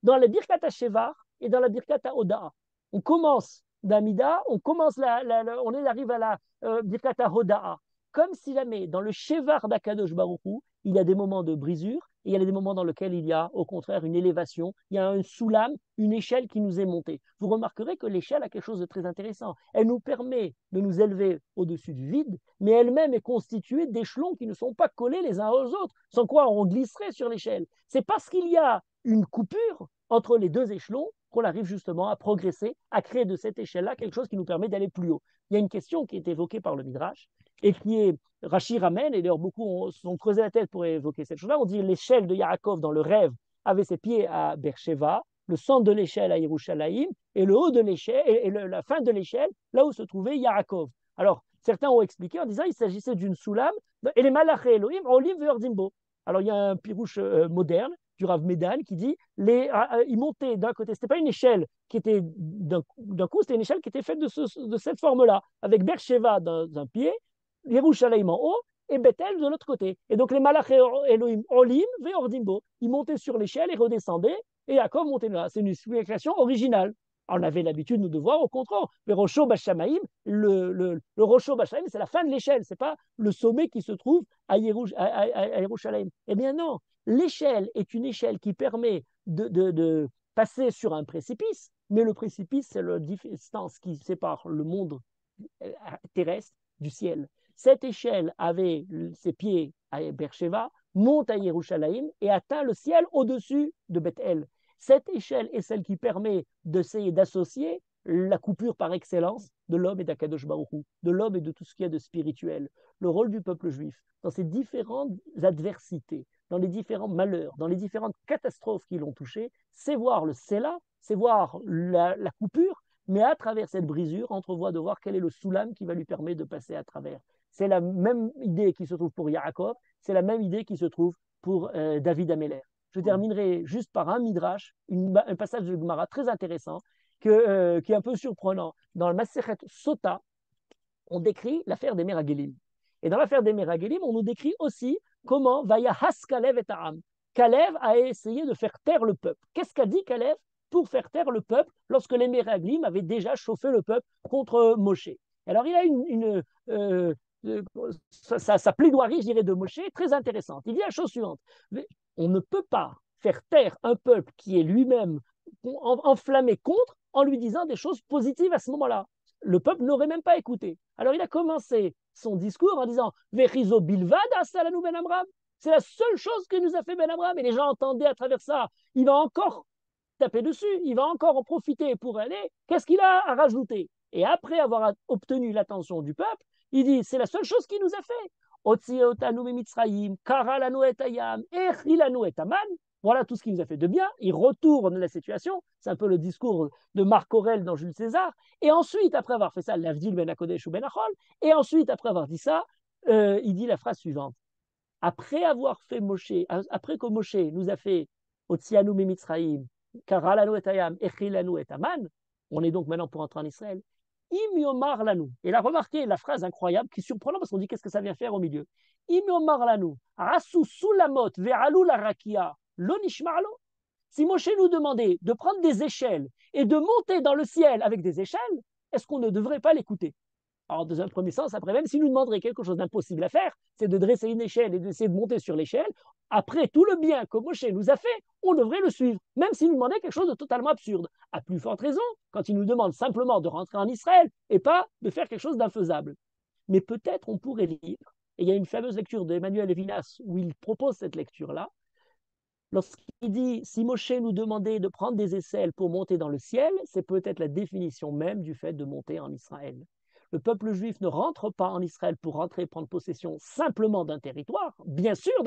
Dans la Birkat Shevach et dans la Birkat Odaa. On commence d'Amida, on arrive à la Birkat Hodaa. Comme si jamais, dans le Shevar d'Akadosh Baruch Hu, il y a des moments de brisure, et il y a des moments dans lesquels il y a, au contraire, une élévation, il y a un soulam, une échelle qui nous est montée. Vous remarquerez que l'échelle a quelque chose de très intéressant. Elle nous permet de nous élever au-dessus du vide, mais elle-même est constituée d'échelons qui ne sont pas collés les uns aux autres, sans quoi on glisserait sur l'échelle. C'est parce qu'il y a une coupure entre les deux échelons qu'on arrive justement à progresser, à créer de cette échelle-là quelque chose qui nous permet d'aller plus haut. Il y a une question qui est évoquée par le Midrash, et qui est, Rashi ramène, et d'ailleurs beaucoup se sont creusé la tête pour évoquer cette chose-là, on dit l'échelle de Yaakov dans le rêve avait ses pieds à Beersheba, le centre de l'échelle à Yerushalayim, et le haut de l'échelle, et la fin de l'échelle, là où se trouvait Yaakov. Alors, certains ont expliqué en disant qu'il s'agissait d'une soulam, et les malachés Elohim, Olim ve'ordimbo. Alors, il y a un pirouche moderne, du Rav Medan, qui dit ils montaient d'un côté, c'était pas une échelle qui était d'un coup, c'était une échelle qui était faite de cette forme-là, avec Beersheba dans un pied, Yerushalayim en haut et Bethel de l'autre côté. Et donc les malachés Elohim Olim ve'ordimbo, ils montaient sur l'échelle et redescendaient, et Yaakov montait là. C'est une explication originale. On avait l'habitude, nous, de voir au contraire, le Rosho Bashamaim, le Rosho Bashamaim, c'est la fin de l'échelle, c'est pas le sommet qui se trouve à Yerushalayim. Eh bien non, l'échelle est une échelle qui permet de passer sur un précipice, mais le précipice, c'est la distance qui sépare le monde terrestre du ciel. Cette échelle avait ses pieds à Beersheba, monte à Yerushalayim et atteint le ciel au-dessus de Bethel. Cette échelle est celle qui permet d'essayer d'associer la coupure par excellence de l'homme et d'Akadosh Baruch Hu, de l'homme et de tout ce qu'il y a de spirituel. Le rôle du peuple juif dans ces différentes adversités, dans les différents malheurs, dans les différentes catastrophes qui l'ont touché, c'est voir le Séla, c'est voir la coupure, mais à travers cette brisure, entrevoit de voir quel est le soulam qui va lui permettre de passer à travers. C'est la même idée qui se trouve pour Yaakov, c'est la même idée qui se trouve pour David Améler. Je terminerai juste par un midrash, un passage de Gemara très intéressant, qui est un peu surprenant. Dans le Masechet Sota, on décrit l'affaire des Meragelim. Et dans l'affaire des Meragelim, on nous décrit aussi comment Vaya Has Kalev et Ta'am. Kalev a essayé de faire taire le peuple. Qu'est-ce qu'a dit Kalev pour faire taire le peuple lorsque les Meragelim avaient déjà chauffé le peuple contre Moshe? Alors il a sa plaidoirie, je dirais, de Moshe très intéressante. Il dit la chose suivante: on ne peut pas faire taire un peuple qui est lui-même enflammé contre en lui disant des choses positives à ce moment-là. Le peuple n'aurait même pas écouté. Alors il a commencé son discours en disant Vechizo bilvad asalanou ben Amram. C'est la seule chose que nous a fait Ben Amram. Et les gens entendaient à travers ça. Il va encore taper dessus, il va encore en profiter pour aller. Qu'est-ce qu'il a à rajouter? Et après avoir obtenu l'attention du peuple, il dit c'est la seule chose qu'il nous a fait. Voilà tout ce qu'il nous a fait de bien. Il retourne la situation. C'est un peu le discours de Marc Aurèle dans Jules César. Et ensuite, après avoir fait ça, l'Avdil ben Akodesh ou ben Achol, et ensuite, après avoir dit ça, il dit la phrase suivante. Après avoir fait Moshe, après que Moshe nous a fait Otzianu Mimitzraïm, Karalanu etayam, Echilanu etaman, on est donc maintenant pour entrer en Israël. Im yomar lanu. Et là, remarquez la phrase incroyable qui est surprenante parce qu'on dit qu'est-ce que ça vient faire au milieu. Im yomar lanu, rasu sulamot ve'alu la rakia, lo nishma'lo. Si Moshe nous demandait de prendre des échelles et de monter dans le ciel avec des échelles, est-ce qu'on ne devrait pas l'écouter? Alors, dans un premier sens, après, même s'il nous demanderait quelque chose d'impossible à faire, c'est de dresser une échelle et d'essayer de monter sur l'échelle. Après tout le bien que Moshe nous a fait, on devrait le suivre, même s'il nous demandait quelque chose de totalement absurde. À plus forte raison, quand il nous demande simplement de rentrer en Israël et pas de faire quelque chose d'infaisable. Mais peut-être on pourrait lire, et il y a une fameuse lecture d'Emmanuel Levinas où il propose cette lecture-là, lorsqu'il dit si Moshe nous demandait de prendre des aisselles pour monter dans le ciel, c'est peut-être la définition même du fait de monter en Israël. Le peuple juif ne rentre pas en Israël pour rentrer prendre possession simplement d'un territoire, bien sûr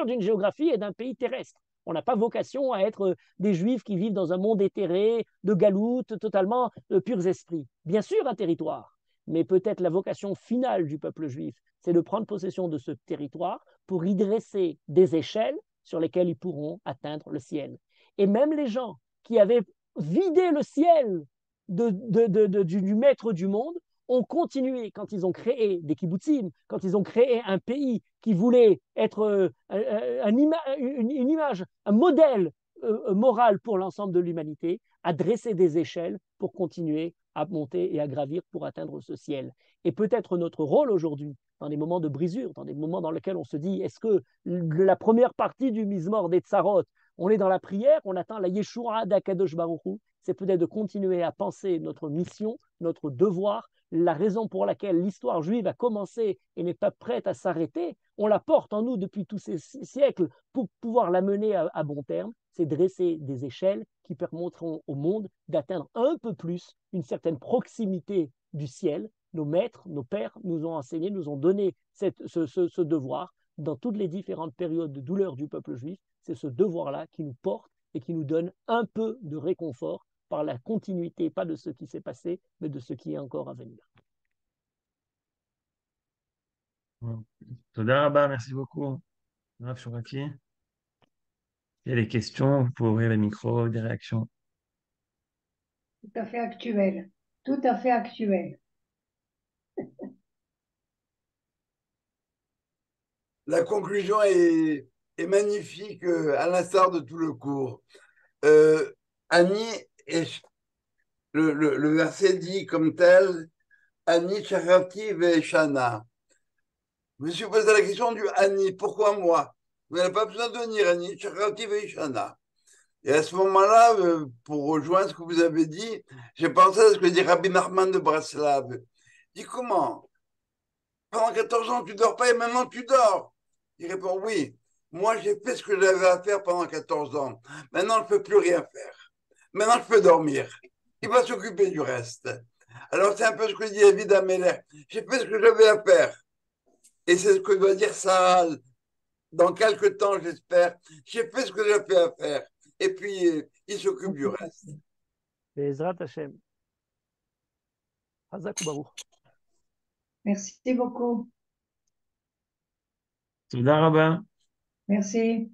d'une géographie et d'un pays terrestre. On n'a pas vocation à être des juifs qui vivent dans un monde éthéré, de galoute, totalement purs esprits. Bien sûr un territoire, mais peut-être la vocation finale du peuple juif, c'est de prendre possession de ce territoire pour y dresser des échelles sur lesquelles ils pourront atteindre le ciel. Et même les gens qui avaient vidé le ciel du maître du monde ont continué quand ils ont créé des kibbutzim, quand ils ont créé un pays qui voulait être une image, un modèle moral pour l'ensemble de l'humanité, à dresser des échelles pour continuer à monter et à gravir pour atteindre ce ciel. Et peut-être notre rôle aujourd'hui, dans des moments de brisure, dans des moments dans lesquels on se dit, est-ce que la première partie du Mizmor des Tsarot, on est dans la prière, on attend la Yeshua d'Akadosh Baruch Hu, c'est peut-être de continuer à penser notre mission, notre devoir, la raison pour laquelle l'histoire juive a commencé et n'est pas prête à s'arrêter. On la porte en nous depuis tous ces siècles pour pouvoir la mener à bon terme. C'est dresser des échelles qui permettront au monde d'atteindre un peu plus une certaine proximité du ciel. Nos maîtres, nos pères nous ont enseigné, nous ont donné ce devoir dans toutes les différentes périodes de douleur du peuple juif. C'est ce devoir-là qui nous porte et qui nous donne un peu de réconfort par la continuité, pas de ce qui s'est passé, mais de ce qui est encore à venir. Toda Rabba, merci beaucoup. Rav Shoraki. Il y a des questions, vous pouvez ouvrir le micro, des réactions. Tout à fait actuel. Tout à fait actuel. La conclusion est magnifique, à l'instar de tout le cours. Annie, le verset dit comme tel, Annie Charati Veshana. Je me suis posé la question du Annie, pourquoi moi? Vous n'avez pas besoin de venir, Annie Charati Veshana. Et à ce moment-là, pour rejoindre ce que vous avez dit, j'ai pensé à ce que dit Rabbi Nachman de Braslav. Il dit comment? Pendant 14 ans, tu ne dors pas et maintenant tu dors. Il répond, oui, moi j'ai fait ce que j'avais à faire pendant 14 ans. Maintenant, je ne peux plus rien faire. Maintenant, je peux dormir. Il va s'occuper du reste. Alors, c'est un peu ce que dit David Ameller. J'ai fait ce que j'avais à faire. Et c'est ce que doit dire Sarah dans quelques temps, j'espère. J'ai fait ce que j'avais à faire. Et puis, il s'occupe du reste. בעזרת השם. חזק וברוך. Merci beaucoup. תודה רבה. Merci.